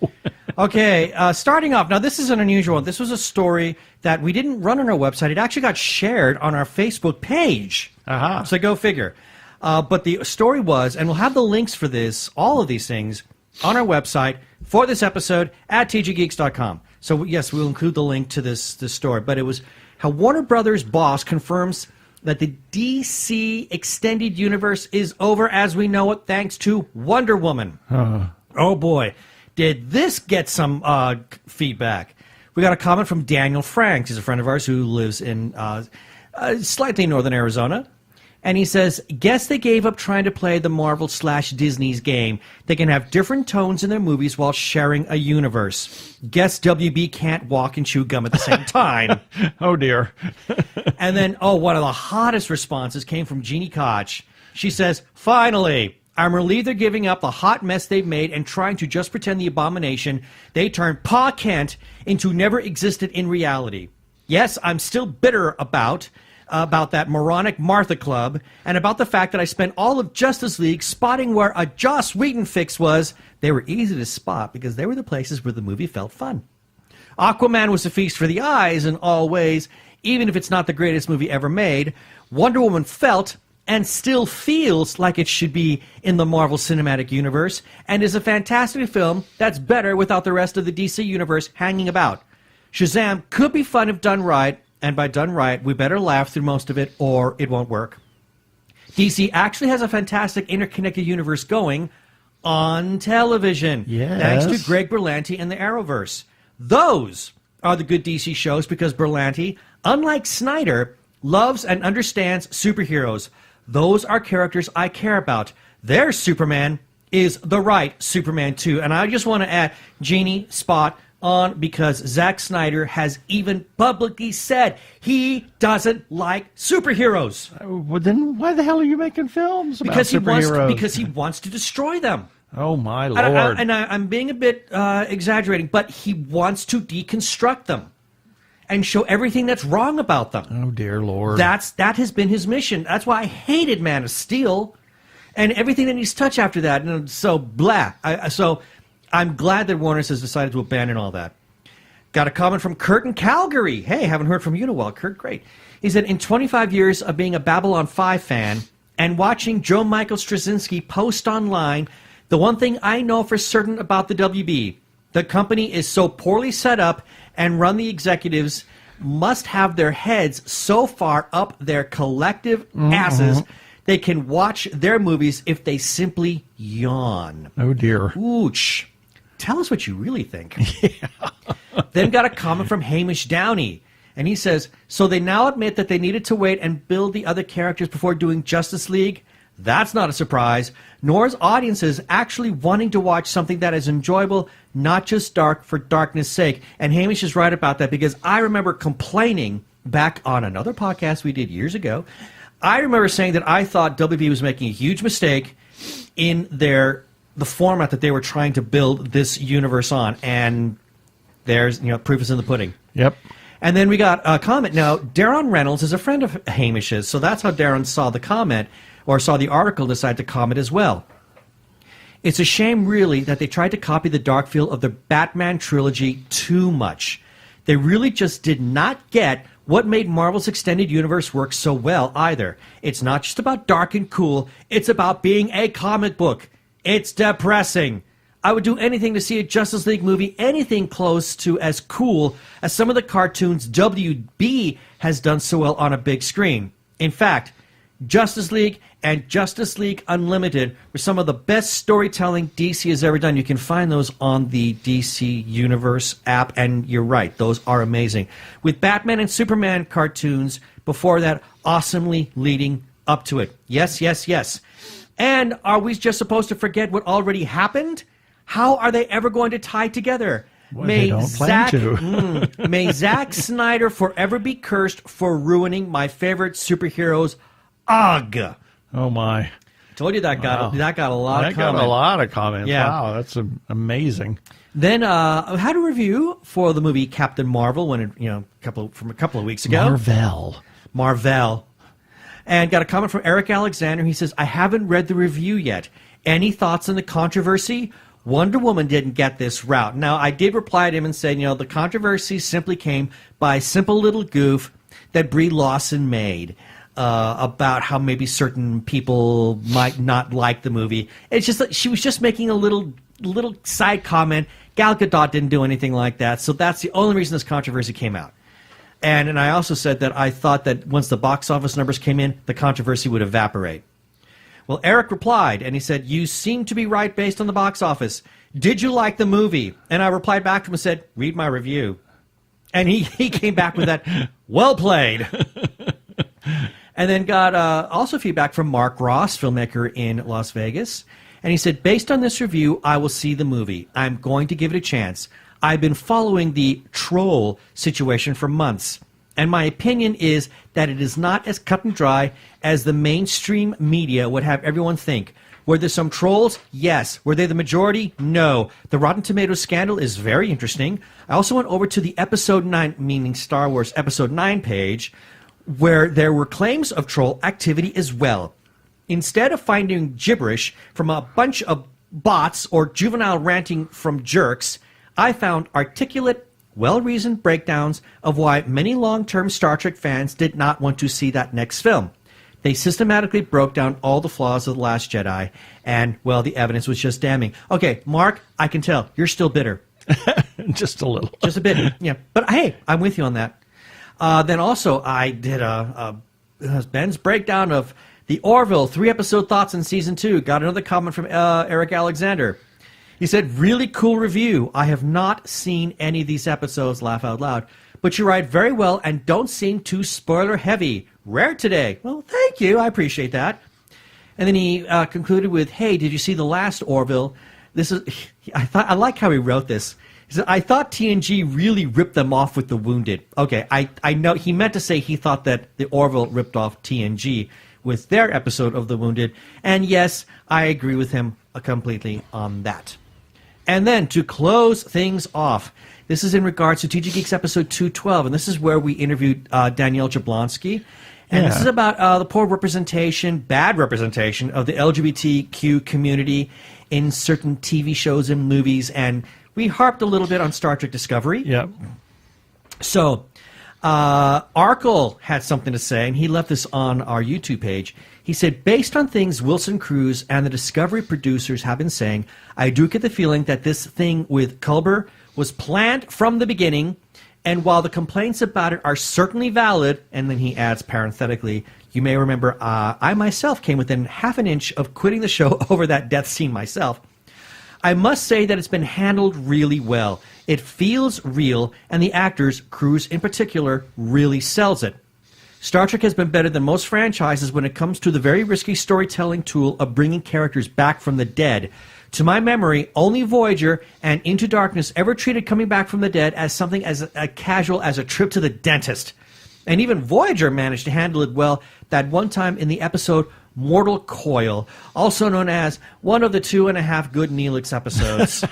Speaker 2: Okay, starting off. Now, this is an unusual one. This was a story that we didn't run on our website. It actually got shared on our Facebook page.
Speaker 1: Aha.
Speaker 2: So go figure. But the story was, and we'll have the links for this, all of these things, on our website for this episode at tggeeks.com. So, yes, we'll include the link to this story. But it was how Warner Brothers' boss confirms that the DC Extended Universe is over as we know it thanks to Wonder Woman. Oh, boy. Did this get some feedback? We got a comment from Daniel Franks. He's a friend of ours who lives in slightly northern Arizona. And he says, guess they gave up trying to play the Marvel/Disney's game. They can have different tones in their movies while sharing a universe. Guess WB can't walk and chew gum at the same time.
Speaker 1: Oh, dear.
Speaker 2: And then, one of the hottest responses came from Jeannie Koch. She says, finally, I'm relieved they're giving up the hot mess they've made and trying to just pretend the abomination they turned Pa Kent into never existed in reality. Yes, I'm still bitter about that moronic Martha Club and about the fact that I spent all of Justice League spotting where a Joss Whedon fix was. They were easy to spot because they were the places where the movie felt fun. Aquaman was a feast for the eyes in all ways, even if it's not the greatest movie ever made. Wonder Woman felt and still feels like it should be in the Marvel Cinematic Universe and is a fantastic film that's better without the rest of the DC Universe hanging about. Shazam could be fun if done right, and by done right, we better laugh through most of it or it won't work. DC actually has a fantastic interconnected universe going on television.
Speaker 1: Yes.
Speaker 2: Thanks to Greg Berlanti and the Arrowverse. Those are the good DC shows because Berlanti, unlike Snyder, loves and understands superheroes. Those are characters I care about. Their Superman is the right Superman too. And I just want to add Jeannie, spot on, because Zack Snyder has even publicly said he doesn't like superheroes.
Speaker 1: Well, then why the hell are you making films about superheroes?
Speaker 2: Because he wants to destroy them.
Speaker 1: Oh, my Lord.
Speaker 2: I'm being a bit exaggerating, but he wants to deconstruct them and show everything that's wrong about them.
Speaker 1: Oh, dear Lord.
Speaker 2: That has been his mission. That's why I hated Man of Steel and everything that he's touched after that. And so, blah. So I'm glad that Warner has decided to abandon all that. Got a comment from Kurt in Calgary. Hey, haven't heard from you in a while, Kurt. Great. He said, in 25 years of being a Babylon 5 fan and watching Joe Michael Straczynski post online, the one thing I know for certain about the WB, the company is so poorly set up and run, the executives must have their heads so far up their collective asses they can watch their movies if they simply yawn.
Speaker 1: Oh, dear.
Speaker 2: Ooch. Tell us what you really think. Yeah. Then got a comment from Hamish Downey. And he says, so they now admit that they needed to wait and build the other characters before doing Justice League? That's not a surprise, nor is audiences actually wanting to watch something that is enjoyable, not just dark for darkness' sake. And Hamish is right about that, because I remember complaining back on another podcast we did years ago. I remember saying that I thought WB was making a huge mistake in the format that they were trying to build this universe on. And there's, proof is in the pudding.
Speaker 1: Yep.
Speaker 2: And then we got a comment. Now, Darren Reynolds is a friend of Hamish's, so that's how Darren saw the comment, or saw the article, decided to comment as well. It's a shame, really, that they tried to copy the dark feel of the Batman trilogy too much. They really just did not get what made Marvel's extended universe work so well either. It's not just about dark and cool. It's about being a comic book. It's depressing. I would do anything to see a Justice League movie, anything close to as cool as some of the cartoons WB has done so well on a big screen. In fact, Justice League and Justice League Unlimited were some of the best storytelling DC has ever done. You can find those on the DC Universe app, and you're right, those are amazing. With Batman and Superman cartoons before that, awesomely leading up to it. Yes, yes, yes. And are we just supposed to forget what already happened? How are they ever going to tie together?
Speaker 1: Well, they don't plan to.
Speaker 2: May Zack Snyder forever be cursed for ruining my favorite superheroes. Ugh.
Speaker 1: Oh my!
Speaker 2: Told you that got a lot of comments.
Speaker 1: Got a lot of comments.
Speaker 2: Yeah.
Speaker 1: Wow, that's amazing.
Speaker 2: Then I had a review for the movie Captain Marvel from a couple of weeks ago. Marvel. And got a comment from Eric Alexander. He says, I haven't read the review yet. Any thoughts on the controversy? Wonder Woman didn't get this route. Now, I did reply to him and say, the controversy simply came by a simple little goof that Brie Larson made about how maybe certain people might not like the movie. It's just that she was just making a little side comment. Gal Gadot didn't do anything like that. So that's the only reason this controversy came out. And I also said that I thought that once the box office numbers came in, the controversy would evaporate. Well, Eric replied, and he said, you seem to be right based on the box office. Did you like the movie? And I replied back to him and said, read my review. And he came back with that, well played. And then got also feedback from Mark Ross, filmmaker in Las Vegas. And he said, based on this review, I will see the movie. I'm going to give it a chance. I've been following the troll situation for months, and my opinion is that it is not as cut and dry as the mainstream media would have everyone think. Were there some trolls? Yes. Were they the majority? No. The Rotten Tomatoes scandal is very interesting. I also went over to the Episode 9, meaning Star Wars Episode 9 page, where there were claims of troll activity as well. Instead of finding gibberish from a bunch of bots or juvenile ranting from jerks, I found articulate, well-reasoned breakdowns of why many long-term Star Trek fans did not want to see that next film. They systematically broke down all the flaws of The Last Jedi, and, well, the evidence was just damning. Okay, Mark, I can tell. You're still bitter.
Speaker 1: Just a little.
Speaker 2: Just a bit, yeah. But, hey, I'm with you on that. Then also, I did Ben's breakdown of the Orville 3-episode thoughts in Season 2. Got another comment from Eric Alexander. He said, really cool review. I have not seen any of these episodes, laugh out loud, but you write very well and don't seem too spoiler heavy. Rare today. Well, thank you. I appreciate that. And then he concluded with, hey, did you see the last Orville? I like how he wrote this. He said, I thought TNG really ripped them off with the Wounded. Okay, I know he meant to say he thought that the Orville ripped off TNG with their episode of The Wounded. And yes, I agree with him completely on that. And then, to close things off, this is in regards to TG Geeks episode 212, and this is where we interviewed Danielle Jablonski. And this is about the poor representation, bad representation of the LGBTQ community in certain TV shows and movies, and we harped a little bit on Star Trek Discovery.
Speaker 1: Yep.
Speaker 2: So, Arkle had something to say, and he left this on our YouTube page. He said, based on things Wilson Cruz and the Discovery producers have been saying, I do get the feeling that this thing with Culber was planned from the beginning, and while the complaints about it are certainly valid, and then he adds parenthetically, you may remember I myself came within half an inch of quitting the show over that death scene myself. I must say that it's been handled really well. It feels real, and the actors, Cruz in particular, really sells it. Star Trek has been better than most franchises when it comes to the very risky storytelling tool of bringing characters back from the dead. To my memory, only Voyager and Into Darkness ever treated coming back from the dead as something as casual as a trip to the dentist. And even Voyager managed to handle it well that one time in the episode Mortal Coil, also known as one of the 2.5 good Neelix episodes.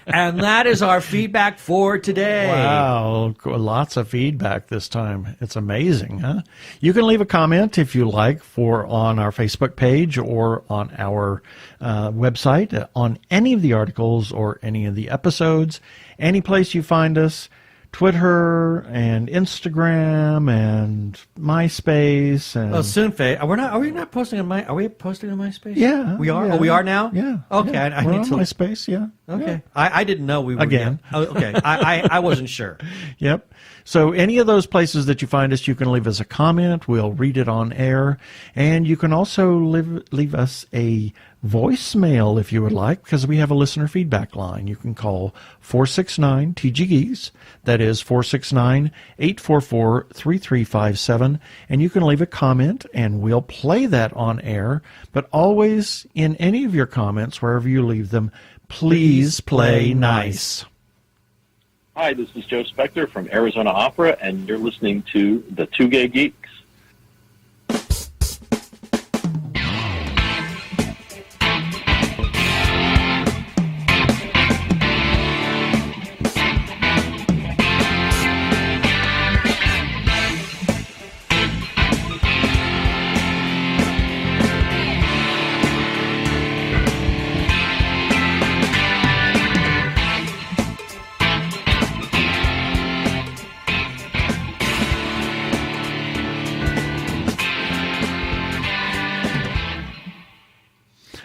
Speaker 2: And that is our feedback for today.
Speaker 1: Wow, lots of feedback this time. It's amazing, huh? You can leave a comment if you like on our Facebook page or on our website on any of the articles or any of the episodes. Any place you find us, Twitter and Instagram and MySpace and
Speaker 2: Oh, soon, Faye. Are we not posting on Are we posting on MySpace?
Speaker 1: Yeah,
Speaker 2: we are.
Speaker 1: yeah.
Speaker 2: Oh, we are now.
Speaker 1: Yeah.
Speaker 2: Okay,
Speaker 1: yeah.
Speaker 2: I
Speaker 1: We're
Speaker 2: need
Speaker 1: on
Speaker 2: to.
Speaker 1: MySpace. Yeah.
Speaker 2: Okay,
Speaker 1: Yeah.
Speaker 2: I didn't know we were
Speaker 1: Again.
Speaker 2: Oh, okay, I wasn't sure.
Speaker 1: Yep. So any of those places that you find us, you can leave us a comment. We'll read it on air. And you can also leave us a voicemail if you would like, because we have a listener feedback line. You can call 469-TG-GEEKS. That is 469-844-3357. And you can leave a comment, and we'll play that on air. But always, in any of your comments, wherever you leave them, please play nice.
Speaker 5: Hi, this is Joe Spector from Arizona Opera, and you're listening to the Two Gay Geeks.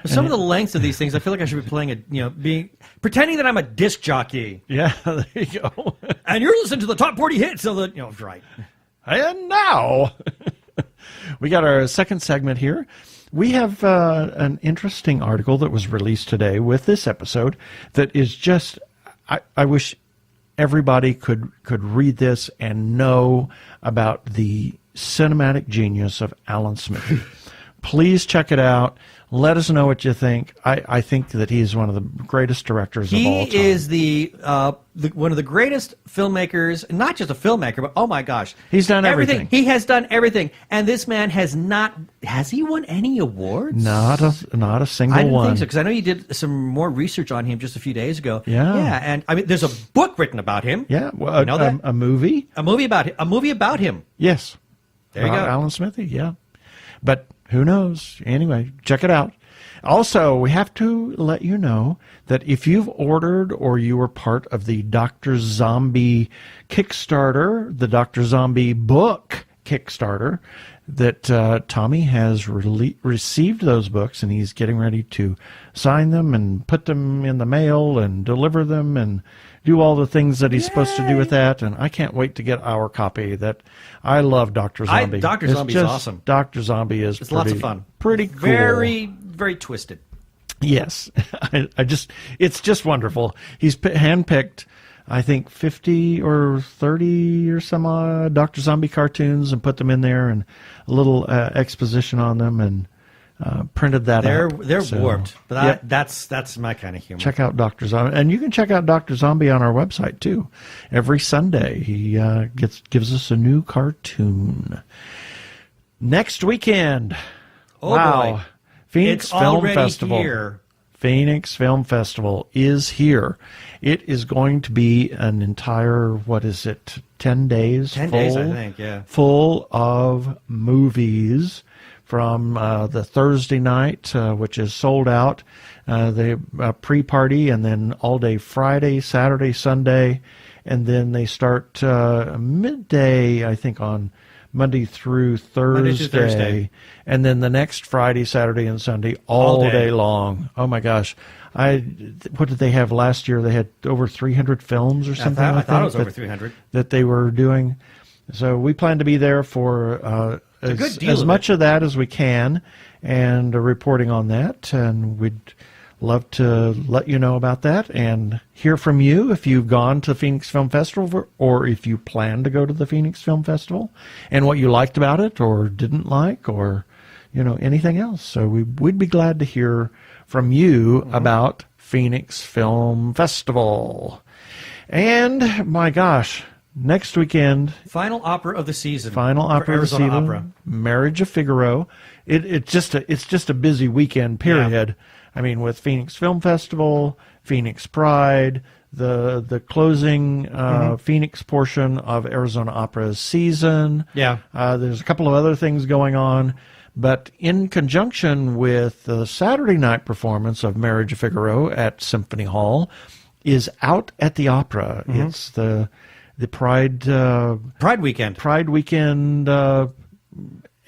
Speaker 2: Some of the lengths of these things, I feel like I should be playing pretending that I'm a disc jockey.
Speaker 1: Yeah, there you go.
Speaker 2: And you're listening to the top 40 hits of the, right.
Speaker 1: And now, we got our second segment here. We have an interesting article that was released today with this episode that is just, I wish everybody could read this and know about the cinematic genius of Alan Smithee. Please check it out. Let us know what you think. I think that he's one of the greatest directors of all time.
Speaker 2: He is the one of the greatest filmmakers, not just a filmmaker, but oh my gosh.
Speaker 1: He's done everything.
Speaker 2: He has done everything. And this man has he won any awards?
Speaker 1: Not a single one.
Speaker 2: I didn't think so, because I know you did some more research on him just a few days ago.
Speaker 1: Yeah.
Speaker 2: Yeah, and I mean, there's a book written about him.
Speaker 1: Yeah, well,
Speaker 2: You know that?
Speaker 1: a movie?
Speaker 2: A movie about him.
Speaker 1: Yes.
Speaker 2: There you go.
Speaker 1: Alan Smithee, yeah. But who knows? Anyway, check it out. Also, we have to let you know that if you've ordered or you were part of the Dr. Zombie Kickstarter, the Dr. Zombie book Kickstarter, that Tommy has received those books, and he's getting ready to sign them and put them in the mail and deliver them and do all the things that he's supposed to do with that. And I can't wait to get our copy. That I love Dr. Zombie.
Speaker 2: Dr. Zombie is awesome.
Speaker 1: Dr. Zombie is
Speaker 2: lots of fun.
Speaker 1: Pretty cool.
Speaker 2: Very, very twisted.
Speaker 1: Yes. It's just wonderful. He's handpicked, I think, 50 or 30 or some Dr. Zombie cartoons and put them in there, and a little exposition on them, and printed that up.
Speaker 2: They're
Speaker 1: So,
Speaker 2: warped, but
Speaker 1: yeah.
Speaker 2: that's my kind of humor.
Speaker 1: Check out Dr. Zombie. And you can check out Dr. Zombie on our website, too. Every Sunday, he gives us a new cartoon. Next weekend.
Speaker 2: Oh,
Speaker 1: wow.
Speaker 2: boy.
Speaker 1: Phoenix
Speaker 2: It's
Speaker 1: Film
Speaker 2: already
Speaker 1: Festival.
Speaker 2: here.
Speaker 1: Phoenix Film Festival is here. It is going to be an entire, 10 days?
Speaker 2: 10 days, I think, yeah.
Speaker 1: Full of movies from the Thursday night, which is sold out, the pre-party, and then all day Friday, Saturday, Sunday, and then they start midday, I think, on Monday through Thursday, and then the next Friday, Saturday, and Sunday, all day long. Oh my gosh! What did they have last year? They had over 300 films or something.
Speaker 2: I thought it was over 300
Speaker 1: that they were doing. So we plan to be there for as much of that as we can, and reporting on that, and we'd love to let you know about that and hear from you if you've gone to Phoenix Film Festival, or if you plan to go to the Phoenix Film Festival, and what you liked about it or didn't like, or anything else. So we'd be glad to hear from you about Phoenix Film Festival. And my gosh, next weekend,
Speaker 2: final opera of the season.
Speaker 1: Final opera of the season,
Speaker 2: Opera.
Speaker 1: Marriage of Figaro. It's just a busy weekend. Period. Yeah. I mean, with Phoenix Film Festival, Phoenix Pride, the closing Phoenix portion of Arizona Opera's season.
Speaker 2: Yeah.
Speaker 1: There's a couple of other things going on. But in conjunction with the Saturday night performance of Marriage of Figaro at Symphony Hall is Out at the Opera. It's the the Pride
Speaker 2: Weekend.
Speaker 1: Pride Weekend.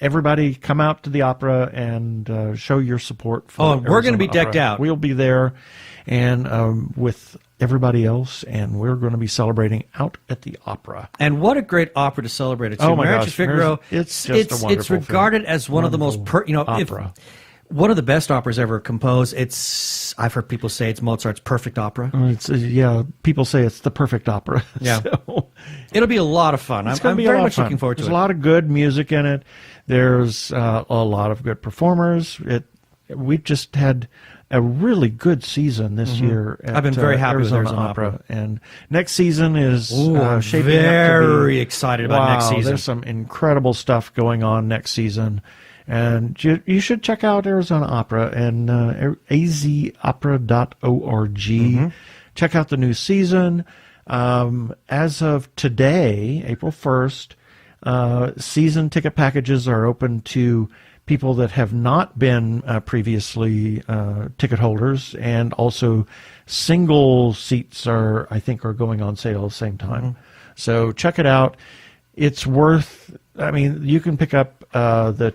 Speaker 1: Everybody come out to the opera and show your support for
Speaker 2: we're going to be decked
Speaker 1: Opera.
Speaker 2: out.
Speaker 1: We'll be there and with everybody else, and we're going to be celebrating out at the opera.
Speaker 2: And what a great opera to celebrate it.
Speaker 1: Oh my
Speaker 2: Marriage
Speaker 1: gosh,
Speaker 2: Figaro,
Speaker 1: it's just a wonderful
Speaker 2: it's regarded
Speaker 1: film.
Speaker 2: as one of the most
Speaker 1: opera.
Speaker 2: one of the best operas ever composed. I've heard people say it's Mozart's perfect opera.
Speaker 1: It's people say it's the perfect opera.
Speaker 2: Yeah.
Speaker 1: So,
Speaker 2: it'll be a lot of fun.
Speaker 1: it's
Speaker 2: I'm
Speaker 1: going to be
Speaker 2: very
Speaker 1: a lot
Speaker 2: much
Speaker 1: of fun.
Speaker 2: looking forward to
Speaker 1: There's
Speaker 2: it.
Speaker 1: a lot of good music in it. There's a lot of good performers. We've just had a really good season this year. At,
Speaker 2: I've been very happy with
Speaker 1: Arizona
Speaker 2: Opera.
Speaker 1: And next season is
Speaker 2: I'm
Speaker 1: shaping
Speaker 2: very
Speaker 1: up to be,
Speaker 2: excited about next season.
Speaker 1: There's some incredible stuff going on next season. And you should check out Arizona Opera and azopera.org. Check out the new season. As of today, April 1st, season ticket packages are open to people that have not been previously ticket holders, and also single seats are going on sale at the same time. So check it out. It's worth. I mean, you can pick up the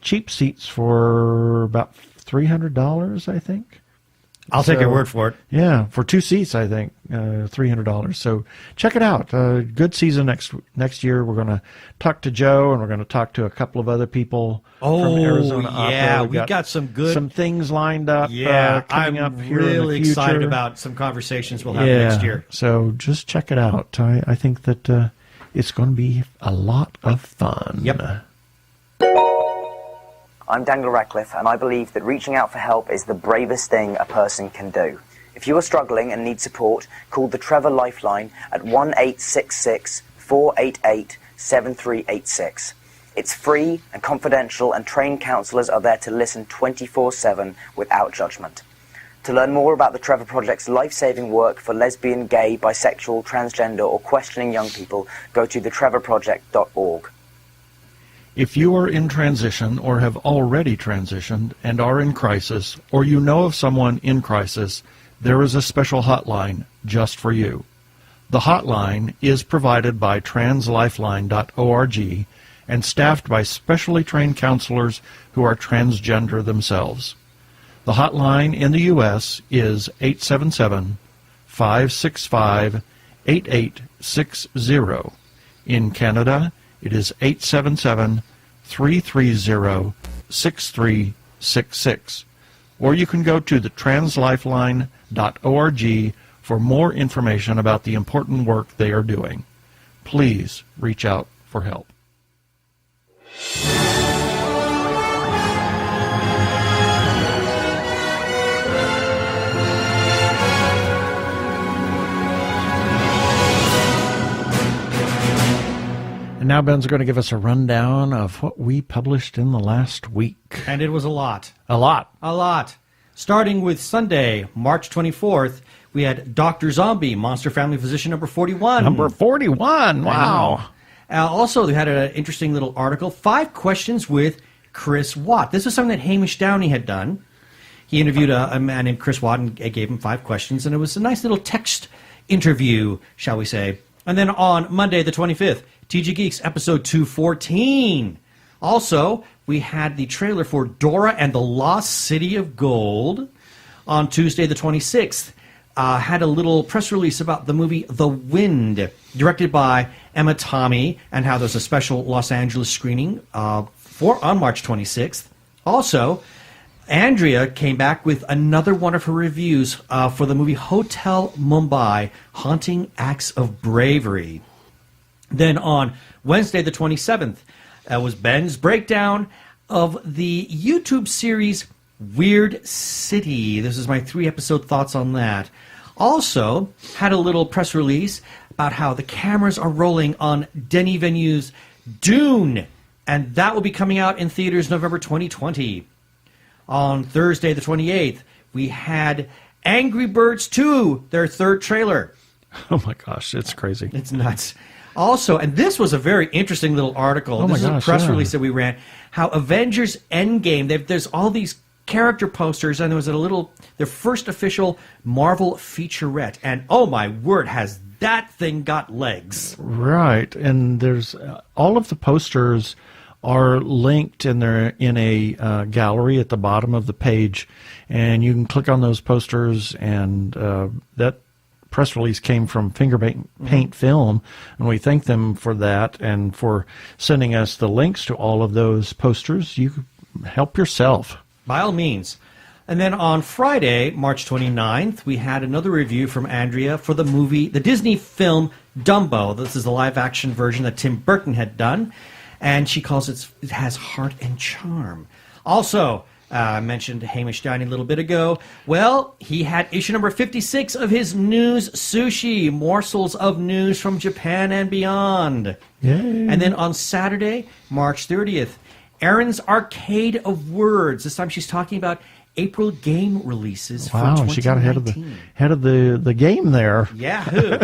Speaker 1: cheap seats for about $300, I think.
Speaker 2: I'll take your word for it.
Speaker 1: Yeah, for 2 seats, I think, $300. So check it out. Good season next year. We're going to talk to Joe, and we're going to talk to a couple of other people from Arizona Opera.
Speaker 2: Yeah, we got some
Speaker 1: things lined up. Coming
Speaker 2: I'm
Speaker 1: up here
Speaker 2: really
Speaker 1: in the
Speaker 2: excited
Speaker 1: future.
Speaker 2: about some conversations we'll have next year.
Speaker 1: So just check it out. I think that it's going to be a lot of fun.
Speaker 2: Yep.
Speaker 6: I'm Daniel Radcliffe, and I believe that reaching out for help is the bravest thing a person can do. If you are struggling and need support, call the Trevor Lifeline at 1-866-488-7386. It's free and confidential, and trained counsellors are there to listen 24/7 without judgment. To learn more about the Trevor Project's life-saving work for lesbian, gay, bisexual, transgender, or questioning young people, go to thetrevorproject.org.
Speaker 1: If you are in transition or have already transitioned and are in crisis, or you know of someone in crisis, there is a special hotline just for you. The hotline is provided by translifeline.org and staffed by specially trained counselors who are transgender themselves. The hotline in the U.S. is 877-565-8860. In Canada, it is 877-330-6366. Or you can go to the translifeline.org for more information about the important work they are doing. Please reach out for help. And now Ben's going to give us a rundown of what we published in the last week.
Speaker 2: And it was a lot.
Speaker 1: A lot.
Speaker 2: A lot. Starting with Sunday, March 24th, we had Dr. Zombie, Monster Family Physician number 41.
Speaker 1: Number 41. Wow.
Speaker 2: Also, they had an interesting little article, 5 Questions with Chris Watt. This is something that Hamish Downey had done. He interviewed a man named Chris Watt and gave him 5 questions, and it was a nice little text interview, shall we say. And then on Monday, the 25th, TG Geeks, episode 214. Also, we had the trailer for Dora and the Lost City of Gold. On Tuesday, the 26th, had a little press release about the movie The Wind, directed by Emma Tommy, and how there's a special Los Angeles screening on March 26th. Also, Andrea came back with another one of her reviews for the movie Hotel Mumbai, Haunting Acts of Bravery. Then on Wednesday, the 27th, was Ben's breakdown of the YouTube series Weird City. This is my 3-episode thoughts on that. Also, had a little press release about how the cameras are rolling on Denny Villeneuve's Dune, and that will be coming out in theaters November 2020. On Thursday, the 28th, we had Angry Birds 2, their 3rd trailer.
Speaker 1: Oh my gosh, it's crazy.
Speaker 2: It's nuts. Also, and this was a very interesting little article. This is a press release that we ran. How Avengers Endgame, there's all these character posters, and there was their first official Marvel featurette. And oh my word, has that thing got legs.
Speaker 1: Right, and there's all of the posters are linked in a gallery at the bottom of the page, and you can click on those posters, and that press release came from Paint Film, and we thank them for that and for sending us the links to all of those posters. You help yourself.
Speaker 2: By all means. And then on Friday, March 29th, we had another review from Andrea for the Disney film Dumbo. This is the live-action version that Tim Burton had done, and she calls it has heart and charm. Also, I mentioned Hamish Downey a little bit ago. Well, he had issue number 56 of his News Sushi, morsels of news from Japan and beyond.
Speaker 1: Yay.
Speaker 2: And then on Saturday, March 30th, Erin's Arcade of Words. This time she's talking about April game releases for 2019.
Speaker 1: She got ahead of the game there.
Speaker 2: Yahoo!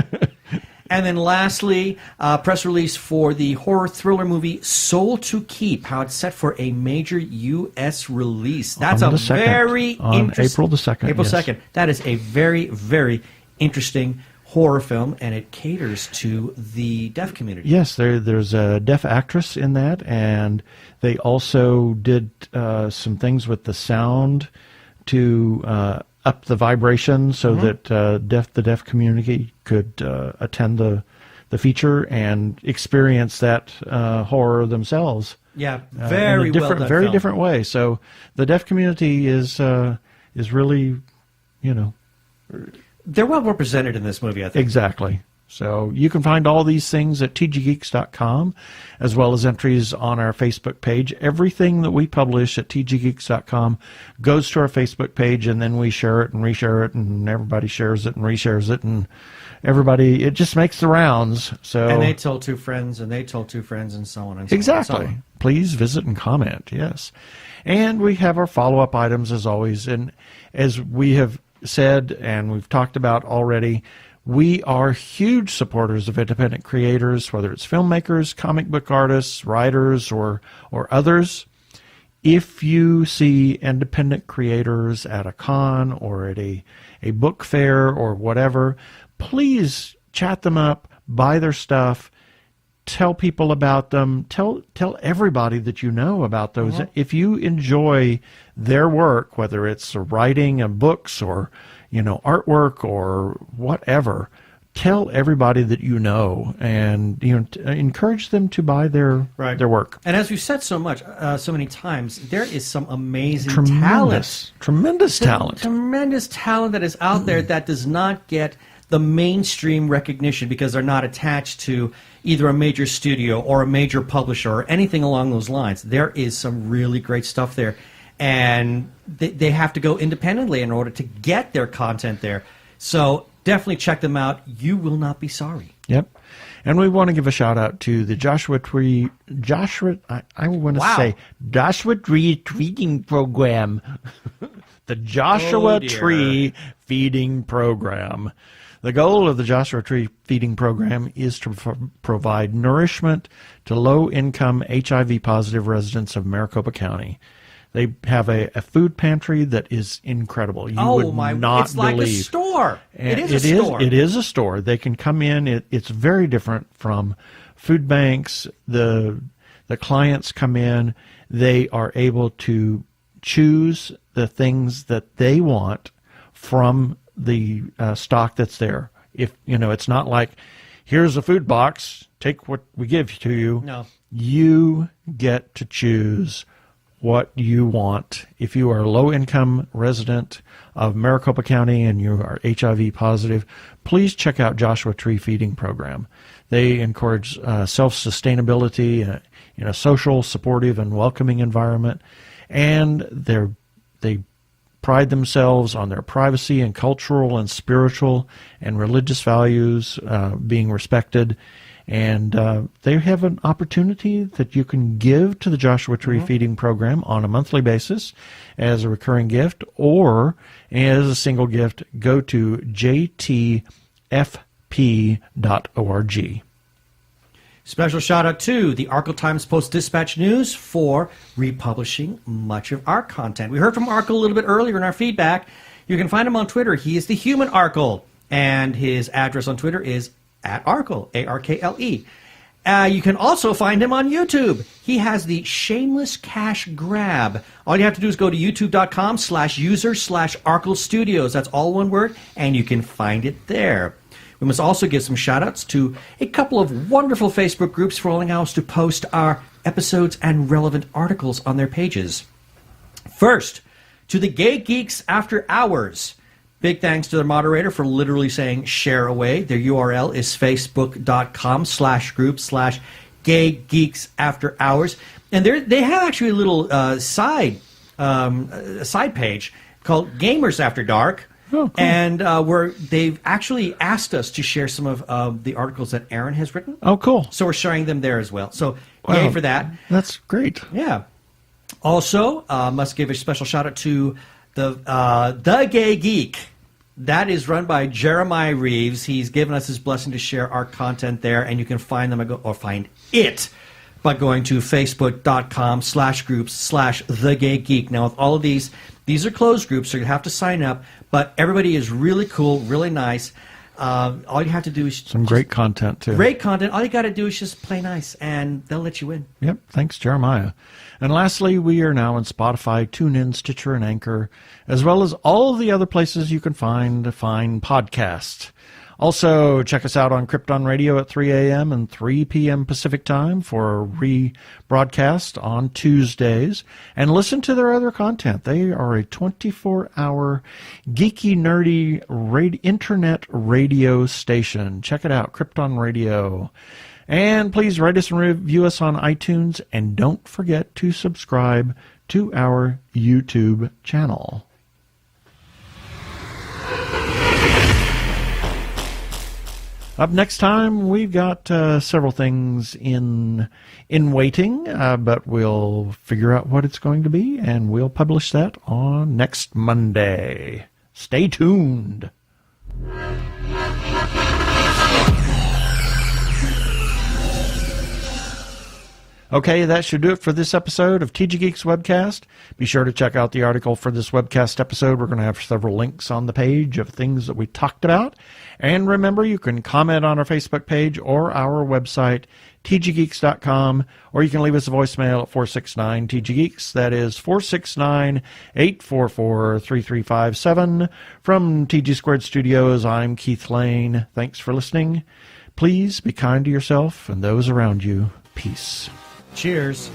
Speaker 2: And then lastly, press release for the horror thriller movie Soul to Keep, how it's set for a major U.S. release. That's
Speaker 1: on
Speaker 2: a very interesting...
Speaker 1: April the 2nd.
Speaker 2: April
Speaker 1: yes.
Speaker 2: 2nd. That is a very, very interesting horror film, and it caters to the deaf community.
Speaker 1: Yes, there's a deaf actress in that, and they also did some things with the sound to up the vibration so that the deaf community could attend the feature and experience that horror themselves.
Speaker 2: Yeah, very
Speaker 1: in a
Speaker 2: well done
Speaker 1: very
Speaker 2: film.
Speaker 1: different way. So the deaf community is really,
Speaker 2: They're well represented in this movie, I think.
Speaker 1: exactly. So you can find all these things at tggeeks.com, as well as entries on our Facebook page. Everything that we publish at tggeeks.com goes to our Facebook page, and then we share it and reshare it, and everybody shares it and reshares it, and it just makes the rounds. So
Speaker 2: And they told two friends, and they told two friends, and so on and so
Speaker 1: exactly.
Speaker 2: on. And so on.
Speaker 1: Please visit and comment, yes. And we have our follow-up items as always, and as we have said and we've talked about already, we are huge supporters of independent creators, whether it's filmmakers, comic book artists, writers, or others. If you see independent creators at a con or at a book fair or whatever, please chat them up, buy their stuff, tell people about them, tell everybody that you know about those. If you enjoy their work, whether it's writing of books or artwork or whatever, tell everybody that you know, and encourage them to buy their work.
Speaker 2: And as we've said so many times, there is some amazing
Speaker 1: Tremendous talent
Speaker 2: that is out there that does not get the mainstream recognition because they're not attached to either a major studio or a major publisher or anything along those lines. There is some really great stuff there, and they have to go independently in order to get their content there. So definitely check them out. You will not be sorry.
Speaker 1: Yep. And we want to give a shout out to the Joshua Tree Feeding Program. The Joshua Tree Feeding Program. The goal of the Joshua Tree Feeding Program is to provide nourishment to low-income HIV-positive residents of Maricopa County. They have a food pantry that is incredible. You would not
Speaker 2: it's like
Speaker 1: believe.
Speaker 2: A store.
Speaker 1: And
Speaker 2: it is a store.
Speaker 1: It is a store. They can come in. It's very different from food banks. The clients come in. They are able to choose the things that they want from the stock that's there. If it's not like, here's a food box, take what we give to you.
Speaker 2: No.
Speaker 1: You get to choose what you want. If you are a low-income resident of Maricopa County and you are HIV positive, please check out Joshua Tree Feeding Program. They encourage self-sustainability in a social, supportive, and welcoming environment, and they pride themselves on their privacy and cultural and spiritual and religious values being respected. And they have an opportunity that you can give to the Joshua Tree Feeding Program on a monthly basis as a recurring gift or as a single gift. Go to jtfp.org.
Speaker 2: Special shout out to the Arkle Times Post-Dispatch News for republishing much of our content. We heard from Arkle a little bit earlier in our feedback. You can find him on Twitter. He is the Human Arkle, and his address on Twitter is at Arkle, A-R-K-L-E. You can also find him on YouTube. He has the Shameless Cash Grab. All you have to do is go to youtube.com/user/Arkle Studios. That's all one word, and you can find it there. We must also give some shout-outs to a couple of wonderful Facebook groups for allowing us to post our episodes and relevant articles on their pages. First, to the Gay Geeks After Hours. Big thanks to their moderator for literally saying share away. Their URL is facebook.com/group/Gay Geeks After Hours. And they have actually a little side page called Gamers After Dark. Oh, cool. And where they've actually asked us to share some of the articles that Aaron has written.
Speaker 1: Oh, cool.
Speaker 2: So we're sharing them there as well. So
Speaker 1: wow,
Speaker 2: yay for that.
Speaker 1: That's great.
Speaker 2: Yeah. Also, must give a special shout out to the Gay Geek. That is run by Jeremiah Reeves. He's given us his blessing to share our content there, and you can find them or find it by going to facebook.com/groups/thegaygeek. Now, with all of these are closed groups, so you have to sign up, but everybody is really cool, really nice. All you have to do is
Speaker 1: some great content too.
Speaker 2: Great content. All you got to do is just play nice, and they'll let you in.
Speaker 1: Yep. Thanks, Jeremiah. And lastly, we are now on Spotify, TuneIn, Stitcher, and Anchor, as well as all of the other places you can find podcasts. Also, check us out on Krypton Radio at 3 a.m. and 3 p.m. Pacific Time for a rebroadcast on Tuesdays. And listen to their other content. They are a 24-hour geeky, nerdy internet radio station. Check it out, Krypton Radio. And please rate us and review us on iTunes. And don't forget to subscribe to our YouTube channel. Up next time, we've got several things in waiting, but we'll figure out what it's going to be, and we'll publish that on next Monday. Stay tuned. Okay, that should do it for this episode of TG Geeks Webcast. Be sure to check out the article for this webcast episode. We're going to have several links on the page of things that we talked about. And remember, you can comment on our Facebook page or our website, tggeeks.com, or you can leave us a voicemail at 469-TG-GEEKS. That is 469-844-3357. From TG Squared Studios, I'm Keith Lane. Thanks for listening. Please be kind to yourself and those around you. Peace.
Speaker 2: Cheers.